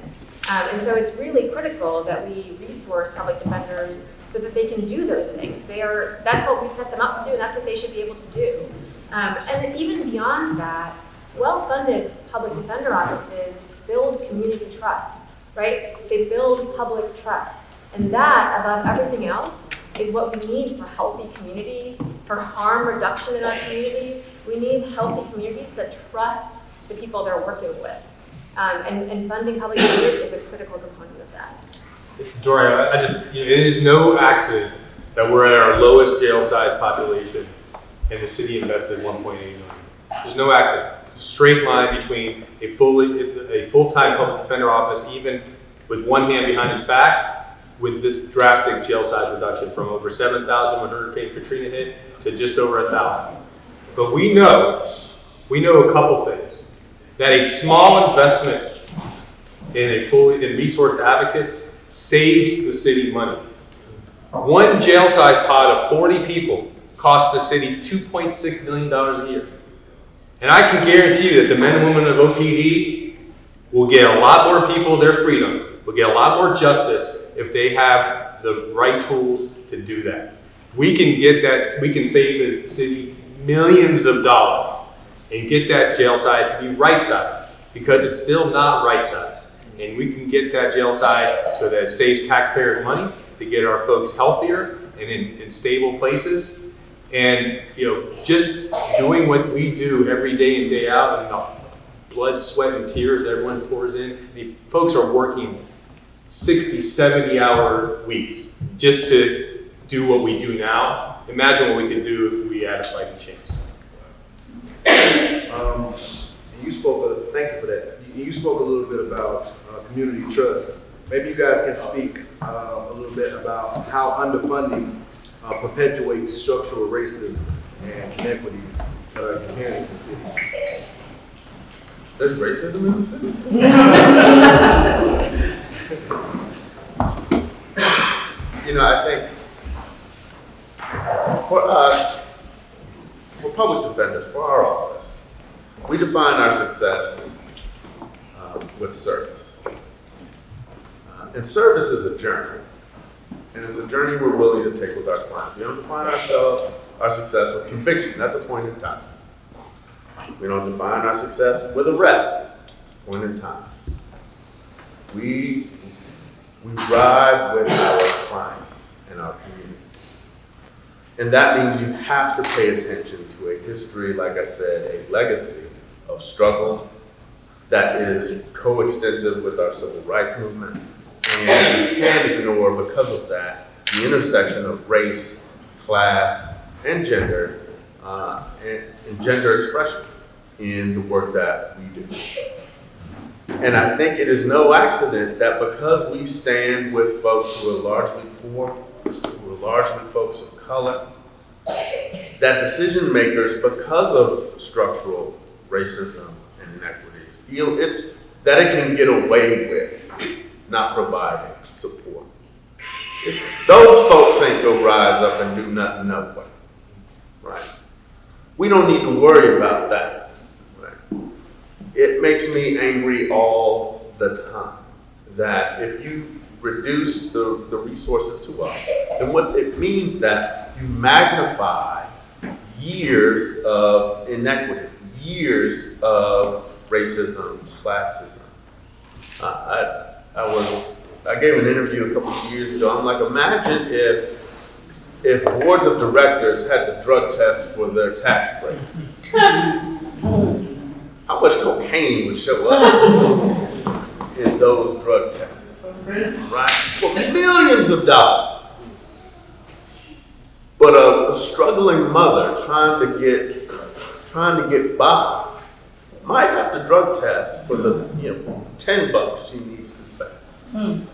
Speaker 8: And so it's really critical that we resource public defenders so that they can do those things. That's what we've set them up to do, and that's what they should be able to do. And even beyond that, well-funded public defender offices build community trust, right? They build public trust. And that, above everything else, is what we need for healthy communities, for harm reduction in our communities. We need healthy communities that trust the people they're working with. And funding public defenders is a critical component of that.
Speaker 9: Dharia, it is no accident that we're at our lowest jail size population and the city invested $1.8 million. There's no accident. Straight line between a full-time public defender office, even with one hand behind its back, with this drastic jail size reduction from over 7,000 when Hurricane Katrina hit to just over 1,000. But we know a couple things. That a small investment in resourced advocates saves the city money. One jail size pod of 40 people costs the city $2.6 million a year. And I can guarantee you that the men and women of OPD will get a lot more people their freedom, will get a lot more justice if they have the right tools to do that. We can save the city millions of dollars and get that jail size to be right size, because it's still not right size. And we can get that jail size so that it saves taxpayers money to get our folks healthier and in stable places. And just doing what we do every day in, day out, and the blood, sweat, and tears everyone pours in. The folks are working 60, 70-hour weeks just to do what we do now. Imagine what we could do if we had a fighting chance.
Speaker 6: You spoke, thank you for that. You spoke a little bit about community trust. Maybe you guys can speak a little bit about how underfunding perpetuates structural racism and inequity that are inherent in the city.
Speaker 10: There's racism in the city? I think for us, for public defenders, for our office, we define our success with service. And service is a journey. And it's a journey we're willing to take with our clients. We don't define our success with conviction. That's a point in time. We don't define our success with arrest. It's a point in time. We ride with our clients and our community. And that means you have to pay attention to a history, like I said, a legacy of struggle that is coextensive with our civil rights movement. And you can't ignore, because of that, the intersection of race, class, and gender, and gender expression in the work that we do. And I think it is no accident that because we stand with folks who are largely poor, who are largely folks of color, that decision makers, because of structural racism and inequities, feel that it can get away with not providing support. Those folks ain't gonna rise up and do nothing no way, right? We don't need to worry about that. Right? It makes me angry all the time that if you reduce the resources to us, then what it means that you magnify years of inequity, years of racism, classism. I gave an interview a couple of years ago. I'm like, imagine if boards of directors had to drug test for their tax break. How much cocaine would show up in those drug tests, right? For millions of dollars. But a struggling mother trying to get by might have to drug test for the $10 she needs to spend.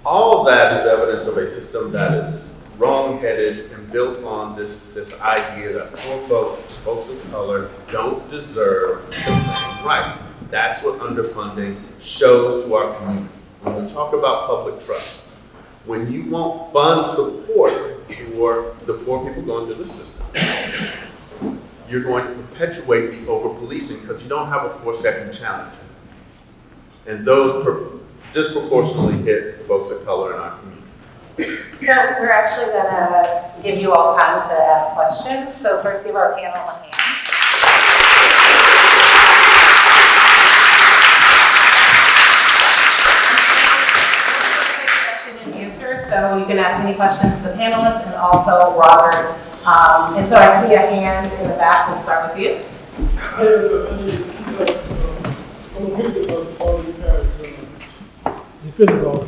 Speaker 10: All of that is evidence of a system that is wrong-headed and built on this idea that poor folks of color, don't deserve the same rights. That's what underfunding shows to our community. When we talk about public trust, when you won't fund support for the poor people going through the system, you're going to perpetuate the over-policing because you don't have a 4-second challenge. And those disproportionately hit folks of color in our community.
Speaker 1: So we're actually going to give you all time to ask questions. So first, give our panel a hand. Question and answer. So you can ask any questions to the panelists and also Robert. And so I see a hand in the back. We'll start with you.
Speaker 12: Defended on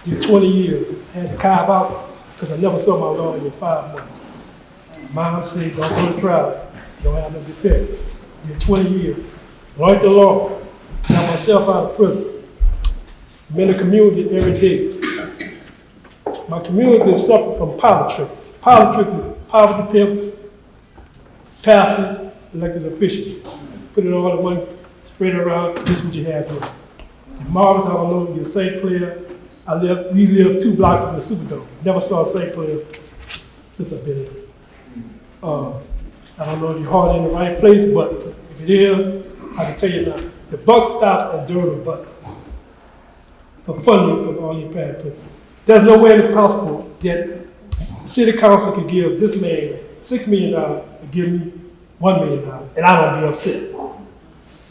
Speaker 12: did 20 years, had to carve out because I never saw my lawyer in 5 months. Mom said, don't go to trial, don't have no defense. Did 20 years, learned the law, got myself out of prison. I'm in the community every day. My community is suffering from politics. Politics is poverty pimps, pastors, elected officials. Put it all in one, spread it around, this is what you have here. Marvis, I don't know, you're a St. Clair. We live 2 blocks from the Superdome. Never saw a St. Clair since I've been here. I don't know if you're hard in the right place, but if it is, I can tell you now, the buck stopped at Derwyn Bunton for funding for Orleans Parish. There's no way possible that the city council could give this man $6 million and give me $1 million, and I don't be upset.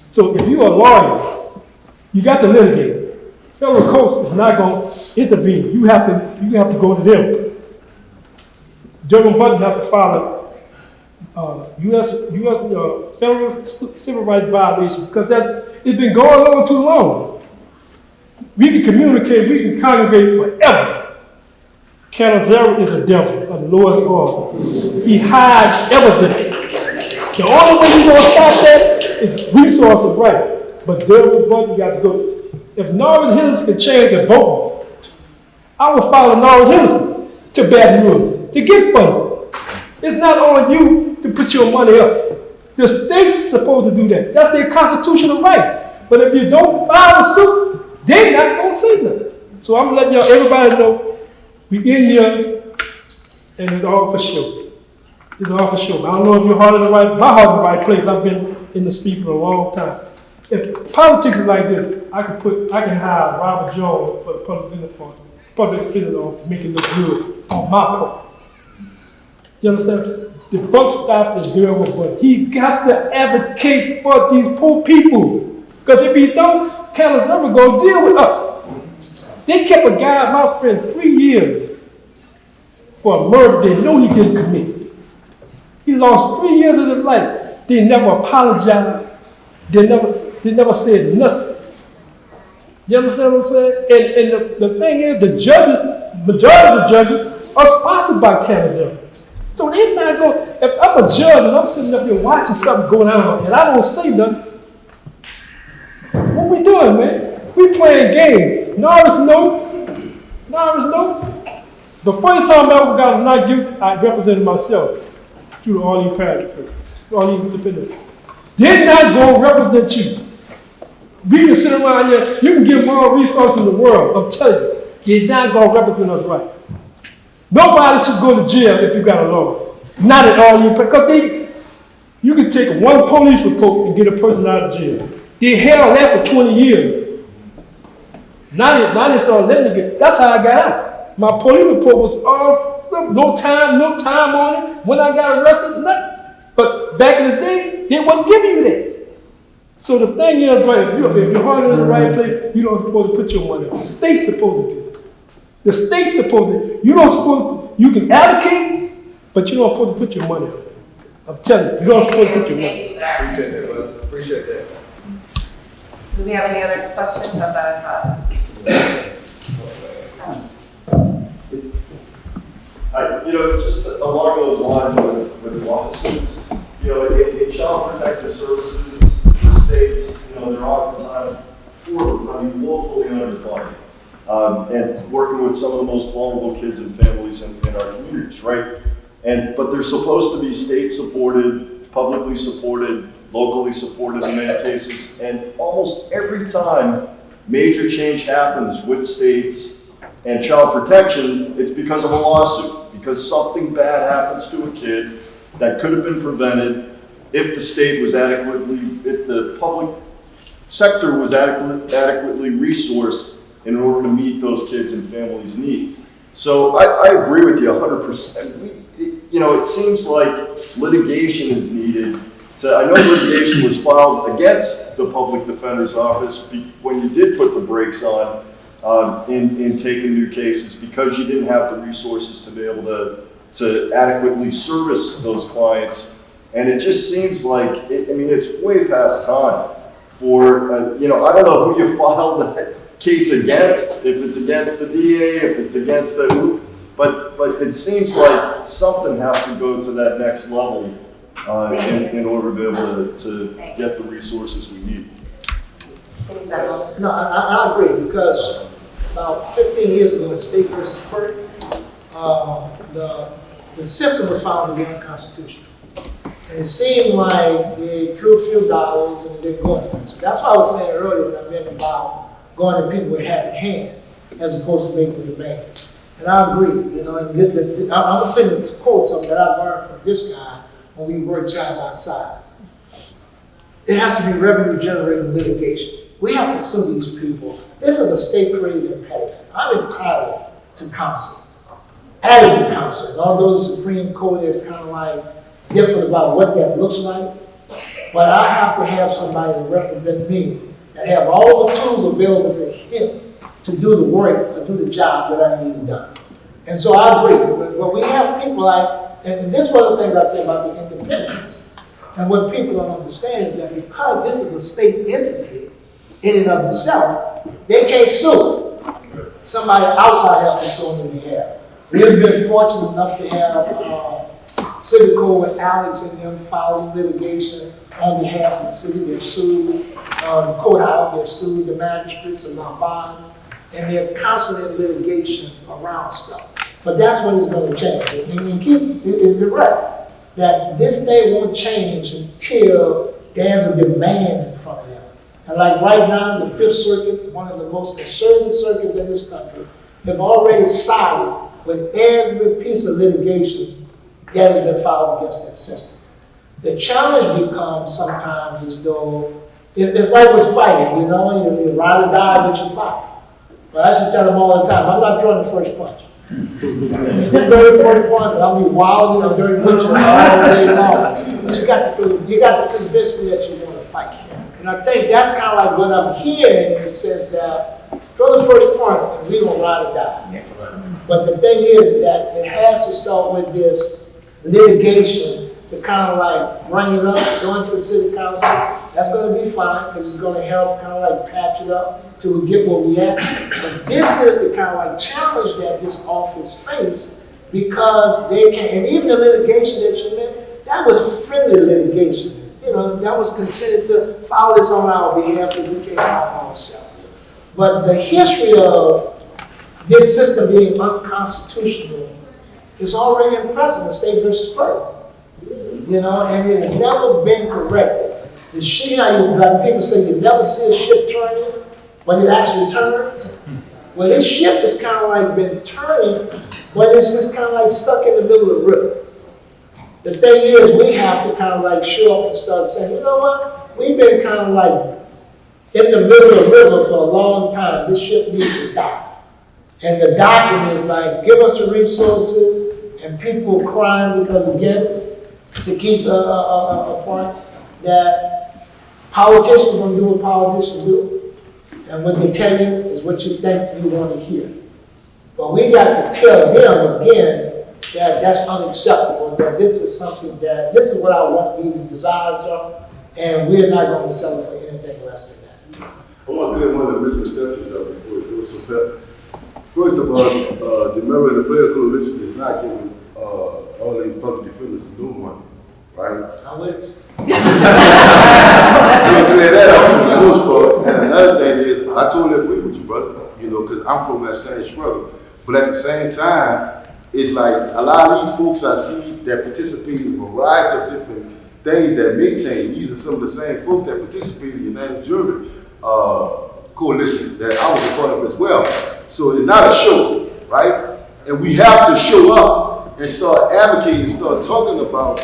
Speaker 12: So if you're a lawyer, you got to litigate. Federal courts is not going to intervene. You have to go to them. Derwyn Bunton have to file a U.S. federal civil rights violation because it's been going on too long. We can communicate, we can congregate forever. Canizero is a devil of the lowest order. He hides evidence. The only way you're going to stop that is resources right. But Derwyn Bunton got to go. If Norris Henderson can change the vote, I would follow Norris Henderson to Baton Rouge to get funding. It's not on you to put your money up. The state's supposed to do that. That's their constitutional rights. But if you don't file a suit, they're not going to say nothing. So I'm letting everybody know we in here and it's all for show. It's all for show. I don't know if your heart in the right place. I've been in the street for a long time. If politics is like this, I can hire Robert Jones for the public defender to make it look good on my part. You understand? The buck stops at Derwyn, but he got to advocate for these poor people. Because if he don't, Canada's never going to deal with us. They kept a guy, my friend, 3 years for a murder they know he didn't commit. He lost 3 years of his life. They never apologized. They never said nothing. You understand what I'm saying? And the thing is, the majority of the judges are sponsored by Canada. So they're not going, if I'm a judge and I'm sitting up here watching something going on and I don't say nothing, what we doing, man? We playing games. Norris know. The first time I ever got not guilty, I represented myself through the Orleans Parish, Orleans Independent. Did not go represent you. We can sit around here, you can give more resources in the world, I'm telling you. Did not go represent us right. Nobody should go to jail if you got a lawyer. Not at all, because you can take one police report and get a person out of jail. They held that for 20 years. Now they started letting it get, that's how I got out. My police report was all no time on it. When I got arrested, nothing. But back in the day, they wouldn't give you that. So the thing is, bro, if your heart is in the right place, you don't supposed to put your money on. The state's supposed to do it. The state's supposed to. You don't supposed to. You can allocate, but you don't supposed to put your money on. I'm telling you, you don't supposed to put your money.
Speaker 3: Appreciate that, brother. Appreciate that.
Speaker 1: Do we have any other questions of that?
Speaker 13: Just along those lines with lawsuits, in child protective services for states, they're oftentimes woefully underfunded. And working with some of the most vulnerable kids and families in our communities, right? But they're supposed to be state-supported, publicly supported, locally supported in many cases, and almost every time major change happens with states and child protection, it's because of a lawsuit, because something bad happens to a kid that could have been prevented if the state was if the public sector was adequately resourced in order to meet those kids and families' needs. So I agree with you 100%. It seems like litigation is needed. I know litigation was filed against the public defender's office when you did put the brakes on in taking new cases because you didn't have the resources to be able to adequately service those clients. And it just seems like, it's way past time for, I don't know who you filed that case against, if it's against the DA, if it's against but it seems like something has to go to that next level in order to be able to get the resources we need.
Speaker 11: No, I agree, because about 15 years ago in State versus Perk, the system was found to be unconstitutional. And it seemed like they drew a few dollars and it didn't go anywhere. So that's why I was saying earlier when I mentioned about going to people with happy hand as opposed to making demand. And I agree, and I'm offended to quote something that I learned from this guy when we worked side by side. It has to be revenue generating litigation. We have to sue these people. This is a state created impediment. I'm entitled to counsel, adequate counsel. And although the Supreme Court is kind of like different about what that looks like, but I have to have somebody to represent me that have all the tools available to him to do the work, to do the job that I need done. And so I agree. But we have people like, and this is one of the things I say about the independence. And what people don't understand is that because this is a state entity in and of itself, they can't sue. Somebody outside has to sue on their behalf. We've been fortunate enough to have City Code with Alex and them filing litigation on behalf of the city. They've sued the courthouse, they've sued the magistrates and our bonds, and they're constantly in litigation around stuff. But that's what is going to change. And is it right that this day won't change until there's a demand in front of them? And like right now, the Fifth Circuit, one of the most conservative circuits in this country, have already sided with every piece of litigation that has been filed against that system. The challenge becomes sometimes as though, it's like with fighting, you ride or die with your fight. But I should tell them all the time, I'm not throwing the first punch. You throw the first punch, I'll be wilding and dirty punches all day long. But you got to convince me that you want to fight. And I think that's kind of like what I'm hearing in the sense that throw the first punch and we're going to ride or die. But the thing is that it has to start with this litigation to kind of like bring it up, go into the city council. That's going to be fine because it's going to help kind of like patch it up till we get where we at. But this is the kind of like challenge that this office faced because they can, and even the litigation that you meant, that was friendly litigation. That was considered to file this on our behalf because we can't file ourselves. But the history of this system being unconstitutional is already in precedent, State versus Perk. And it has never been corrected. The ship, like people say, you never see a ship turning, but it actually turns. Well, this ship has kind of like been turning, but it's just kind of like stuck in the middle of the river. The thing is, we have to kind of like show up and start saying, you know what? We've been kind of like in the middle of the river for a long time. This ship needs to dock. And the docking is like, give us the resources, and people crying because, again, the case apart, that politicians are going to do what politicians do, and what they tell you is what you think you want to hear. But we got to tell them again that that's unacceptable, that this is something that, this is what our want, needs, and desires are, and we're not going to settle for anything less than that.
Speaker 3: I want to clear one of the misconceptions up before we do some better. First of all, Demario and the Player Coalition is not giving all these public defenders new money, right?
Speaker 11: I wish.
Speaker 3: Clear that up for the most part. And another thing is, I totally agree with you, brother, you know, because I'm from that same struggle. But at the same time, it's like a lot of these folks I see that participate in a variety of different things that make change. These are some of the same folk that participate in the United Jury Coalition that I was a part of as well. So it's not a show, right? And we have to show up and start advocating and start talking about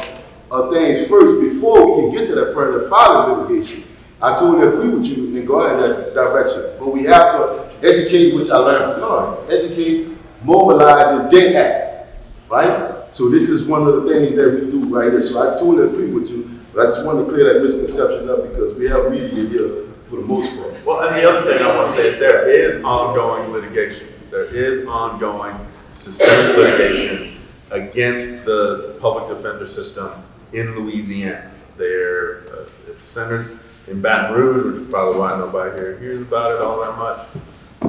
Speaker 3: things first before we can get to that part of filing litigation. I totally agree with you and go in that direction. But we have to educate, which I learned from God. Educate, mobilize, and then act, right? So this is one of the things that we do right here. So I totally agree with you, but I just want to clear that misconception up because we have media here for the most part.
Speaker 10: Well, and the other thing I want to say is there is ongoing litigation. There is ongoing systemic litigation against the public defender system in Louisiana. It's centered in Baton Rouge, which is probably why nobody here hears about it all that much.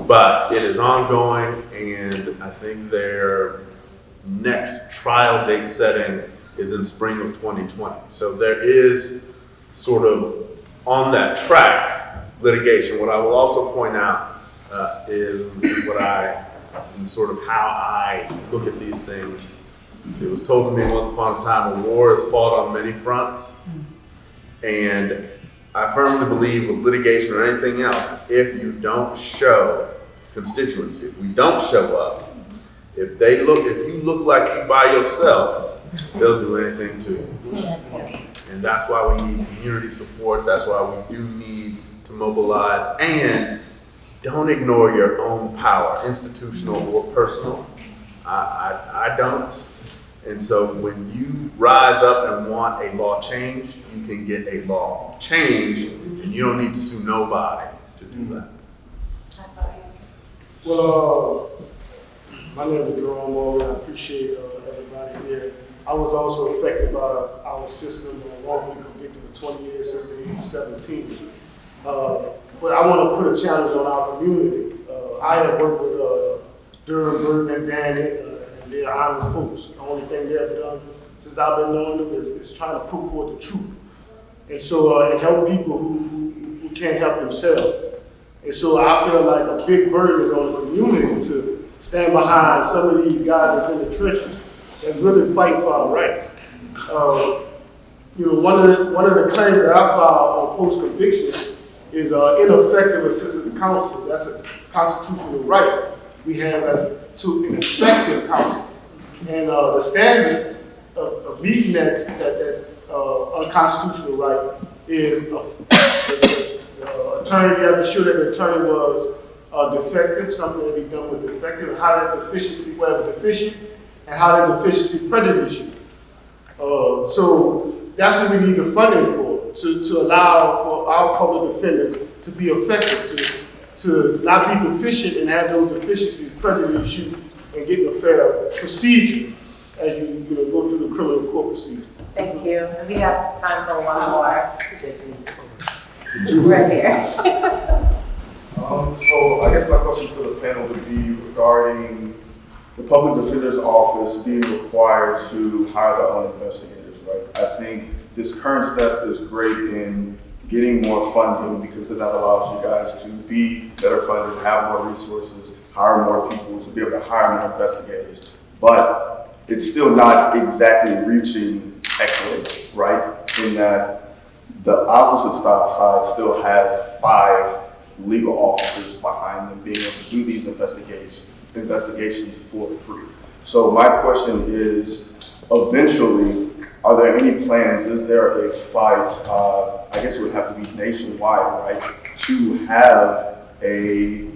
Speaker 10: But it is ongoing, and I think their next trial date setting is in spring of 2020. So there is sort of on that track litigation. What I will also point out is and sort of how I look at these things. It was told to me once upon a time, a war is fought on many fronts. And I firmly believe with litigation or anything else, if you don't show constituency, if we don't show up, if you look like you by yourself, they'll do anything to you. And that's why we need community support. That's why we do need to mobilize. And don't ignore your own power, institutional or personal. I don't. And so when you rise up and want a law change, you can get a law change, and you don't need to sue nobody to do that.
Speaker 14: Well, my name is Derwyn. I appreciate everybody here. I was also affected by our system, wrongfully convicted for 20 years since the age of 17. But I want to put a challenge on our community. I have worked with Derwyn and Danny, and they're honest folks. The only thing they have done since I've been knowing them is trying to put forth the truth. And so, and help people who can't help themselves. And so I feel like a big burden is on the community to stand behind some of these guys that's in the trenches that's really fighting for our rights. You know, one of the claims that I filed on post-conviction is ineffective assistance counsel. That's a constitutional right we have to an effective counsel. And the standard of meeting that unconstitutional right is attorney, you have to show that the attorney was defective, something that be done with defective, and how that deficiency was deficient, and how that deficiency prejudiced you. So that's what we need the funding for, to allow for our public defenders to be effective, to not be deficient and have those deficiencies prejudice you and get a fair procedure as you go through the criminal court procedure.
Speaker 1: Thank you. And we have time for one more. Right here.
Speaker 15: So I guess my question for the panel would be regarding the public defender's office being required to hire their own investigators, right? I think this current step is great in getting more funding because that allows you guys to be better funded, have more resources, hire more people, to be able to hire more investigators. But it's still not exactly reaching excellence, right? In that the opposite side still has 5 legal officers behind them being able to do these investigations for free. So my question is, eventually, are there any plans, is there a fight, I guess it would have to be nationwide, right, to have a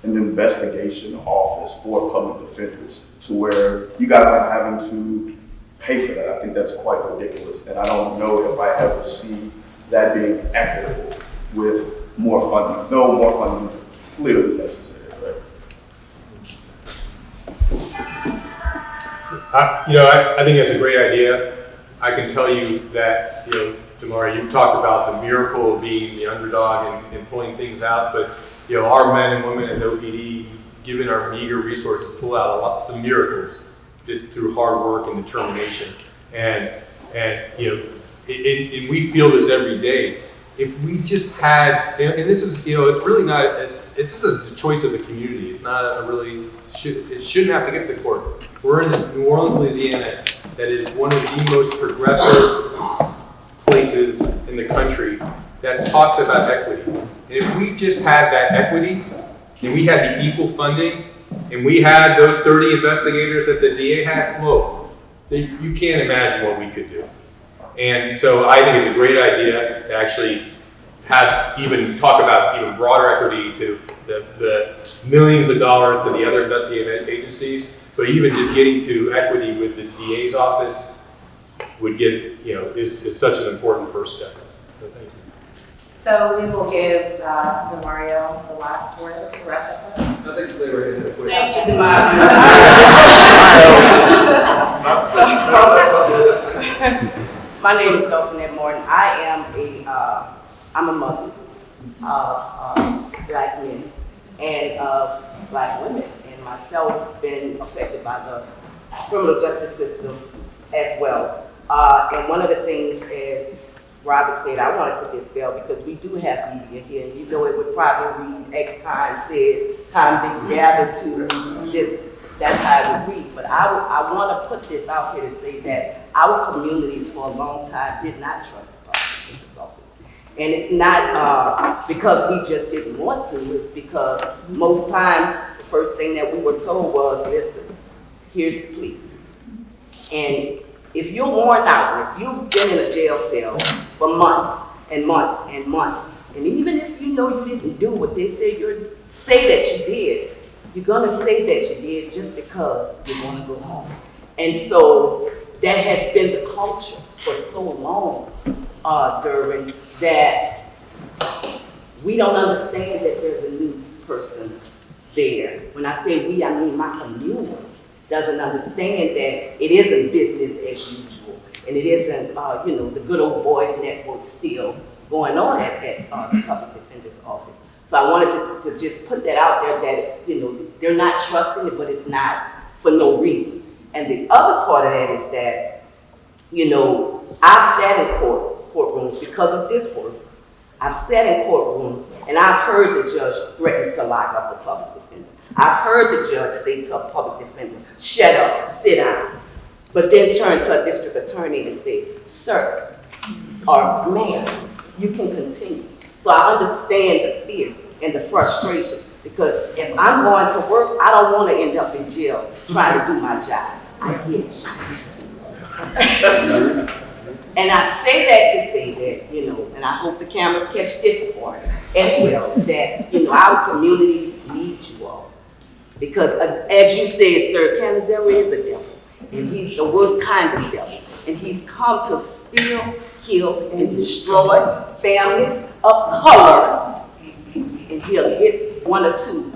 Speaker 15: an investigation office for public defenders to where you guys aren't having to pay for that. I think that's quite ridiculous, and I don't know if I ever see that being equitable with more funding, though more funding is clearly necessary.
Speaker 9: I think that's a great idea. I can tell you that, Demario, you talked about the miracle of being the underdog and pulling things out, but our men and women at OPD, given our meager resources, pull out lots of miracles just through hard work and determination. And we feel this every day. If we just had, and this is, it's really not, it's just a choice of the community. It's not it shouldn't have to get to the court. We're in New Orleans, Louisiana, that is one of the most progressive places in the country that talks about equity. And if we just had that equity, and we had the equal funding, and we had those 30 investigators that the DA had, whoa, you can't imagine what we could do. And so I think it's a great idea to actually talk about even broader equity to the millions of dollars to the other investigative agencies, but even just getting to equity with the DA's office would get, is such an important first step. So thank you.
Speaker 1: So we will give Demario the last word to wrap us up.
Speaker 3: I think they were in a question.
Speaker 16: Thank you, Demario. My name is Derwyn Morton. I'm a Muslim of black men and of black women, and myself been affected by the criminal justice system as well. And one of the things, as Robert said, I wanted to dispel, because we do have media here, and it would probably read ex-con said, convicts gathered to this. That's how it would read. But I want to put this out here to say that our communities for a long time did not trust the public defender's office. And it's not because we just didn't want to, it's because most times the first thing that we were told was, listen, here's the plea. And if you're worn out, if you've been in a jail cell for months and months and months, and even if you know you didn't do what they say that you did, you're gonna say that you did just because you wanna go home. And so that has been the culture for so long, Derwyn, that we don't understand that there's a new person there. When I say we, I mean my community doesn't understand that it isn't business as usual, and it isn't, the good old boys network still going on at the public defender's office. So I wanted to just put that out there that, they're not trusting it, but it's not for no reason. And the other part of that is that, I've sat in courtrooms because of this work. I've sat in courtrooms and I've heard the judge threaten to lock up a public defender. I've heard the judge say to a public defender, shut up, sit down. But then turn to a district attorney and say, sir, or ma'am, you can continue. So I understand the fear and the frustration, because if I'm going to work, I don't want to end up in jail trying to do my job. I get it. And I say that to say that, and I hope the cameras catch this part as well, that, our communities need you all. Because as you said, Sir, Canizero is a devil, and he's the worst kind of devil. And he's come to steal, kill, and destroy families of color, and he'll hit one or two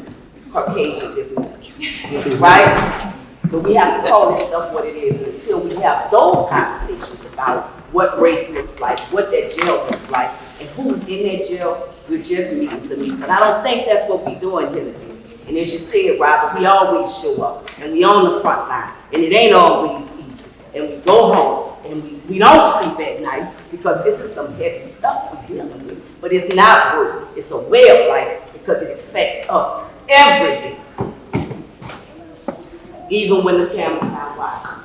Speaker 16: Caucasians if he wants, right? But we have to call this stuff what it is until we have those conversations about what race looks like, what that jail looks like, and who's in that jail. We're just meeting to meet. But I don't think that's what we're doing here today. And as you said, Robert, we always show up, and we on the front line, and it ain't always easy. And we go home, and we don't sleep at night, because this is some heavy stuff we're dealing with. But it's not work, it's a way of life, because it affects us every day. Even when the camera's not watching.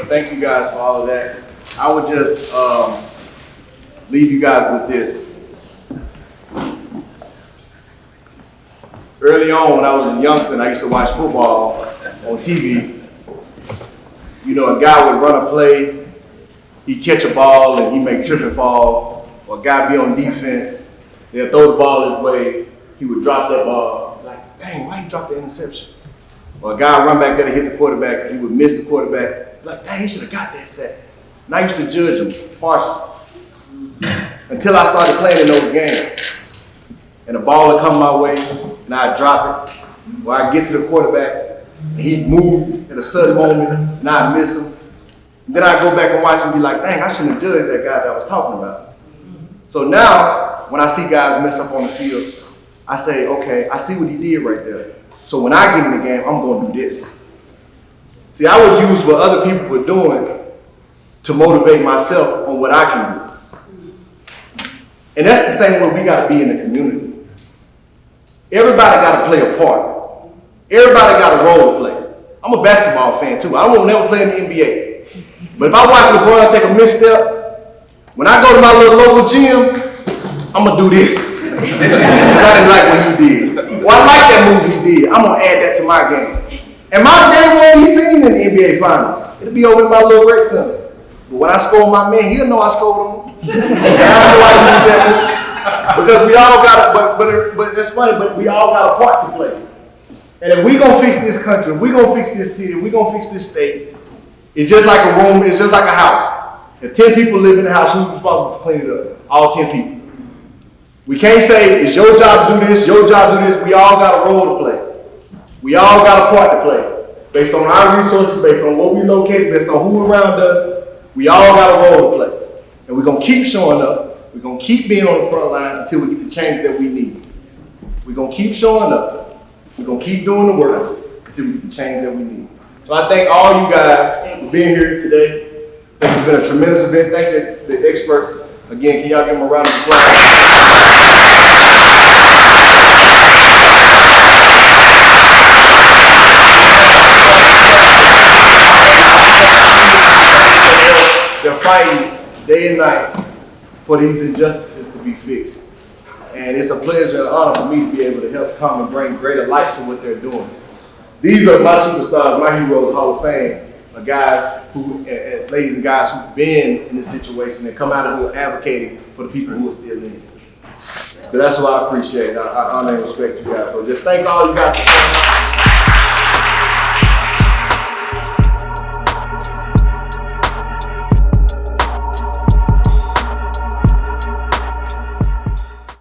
Speaker 6: Thank you guys for all of that. I would just leave you guys with this. Early on, when I was a youngster, I used to watch football on TV,
Speaker 17: You know, a guy would run a play, he'd catch a ball and he make trip and fall, or a guy be on defense, they'll throw the ball his way, he would drop that ball, like, dang, why you drop the interception? Or a guy run back there to hit the quarterback, he would miss the quarterback, like, dang, he should have got that sack. And I used to judge him harshly until I started playing in those games. And the ball would come my way, and I'd drop it, or I'd get to the quarterback, and he'd move at a sudden moment, and I'd miss him. And then I'd go back and watch him and be like, dang, I shouldn't have judged that guy that I was talking about. So now, when I see guys mess up on the field, I say, okay, I see what he did right there. So when I get in the game, I'm going to do this. See, I would use what other people were doing to motivate myself on what I can do. And that's the same way we got to be in the community. Everybody got to play a part. Everybody got a role to play. I'm a basketball fan too. I won't never play in the NBA. But if I watch LeBron take a misstep, when I go to my little local gym, I'm going to do this. I didn't like what he did. Well, I like that move he did. I'm going to add that to my game. And my game won't be seen in the NBA Finals. It'll be over in my little rec center. But when I score my man, he'll know I scored on him. And I know I did that move. Because we all got but it's funny, but we all got a part to play. And if we gonna fix this country, if we gonna fix this city, if we gonna fix this state, it's just like a room, it's just like a house. If 10 people live in the house, who's responsible for cleaning it up? All 10 people. We can't say, it's your job to do this, your job to do this. We all got a role to play. We all got a part to play. Based on our resources, based on what we located, based on who around us, we all got a role to play. And we're gonna keep showing up. We're going to keep being on the front line until we get the change that we need. We're going to keep showing up. We're going to keep doing the work until we get the change that we need. So I thank all you guys for being here today. I think it's been a tremendous event. Thank the experts. Again, can y'all give them a round of applause? They're fighting day and night for these injustices to be fixed. And it's a pleasure and honor for me to be able to help come and bring greater light to what they're doing. These are my superstars, my heroes, Hall of Fame, guys who, ladies and guys who've been in this situation and come out and who are advocating for the people who are still in it. So that's what I appreciate. I honor and respect you guys. So just thank all you guys for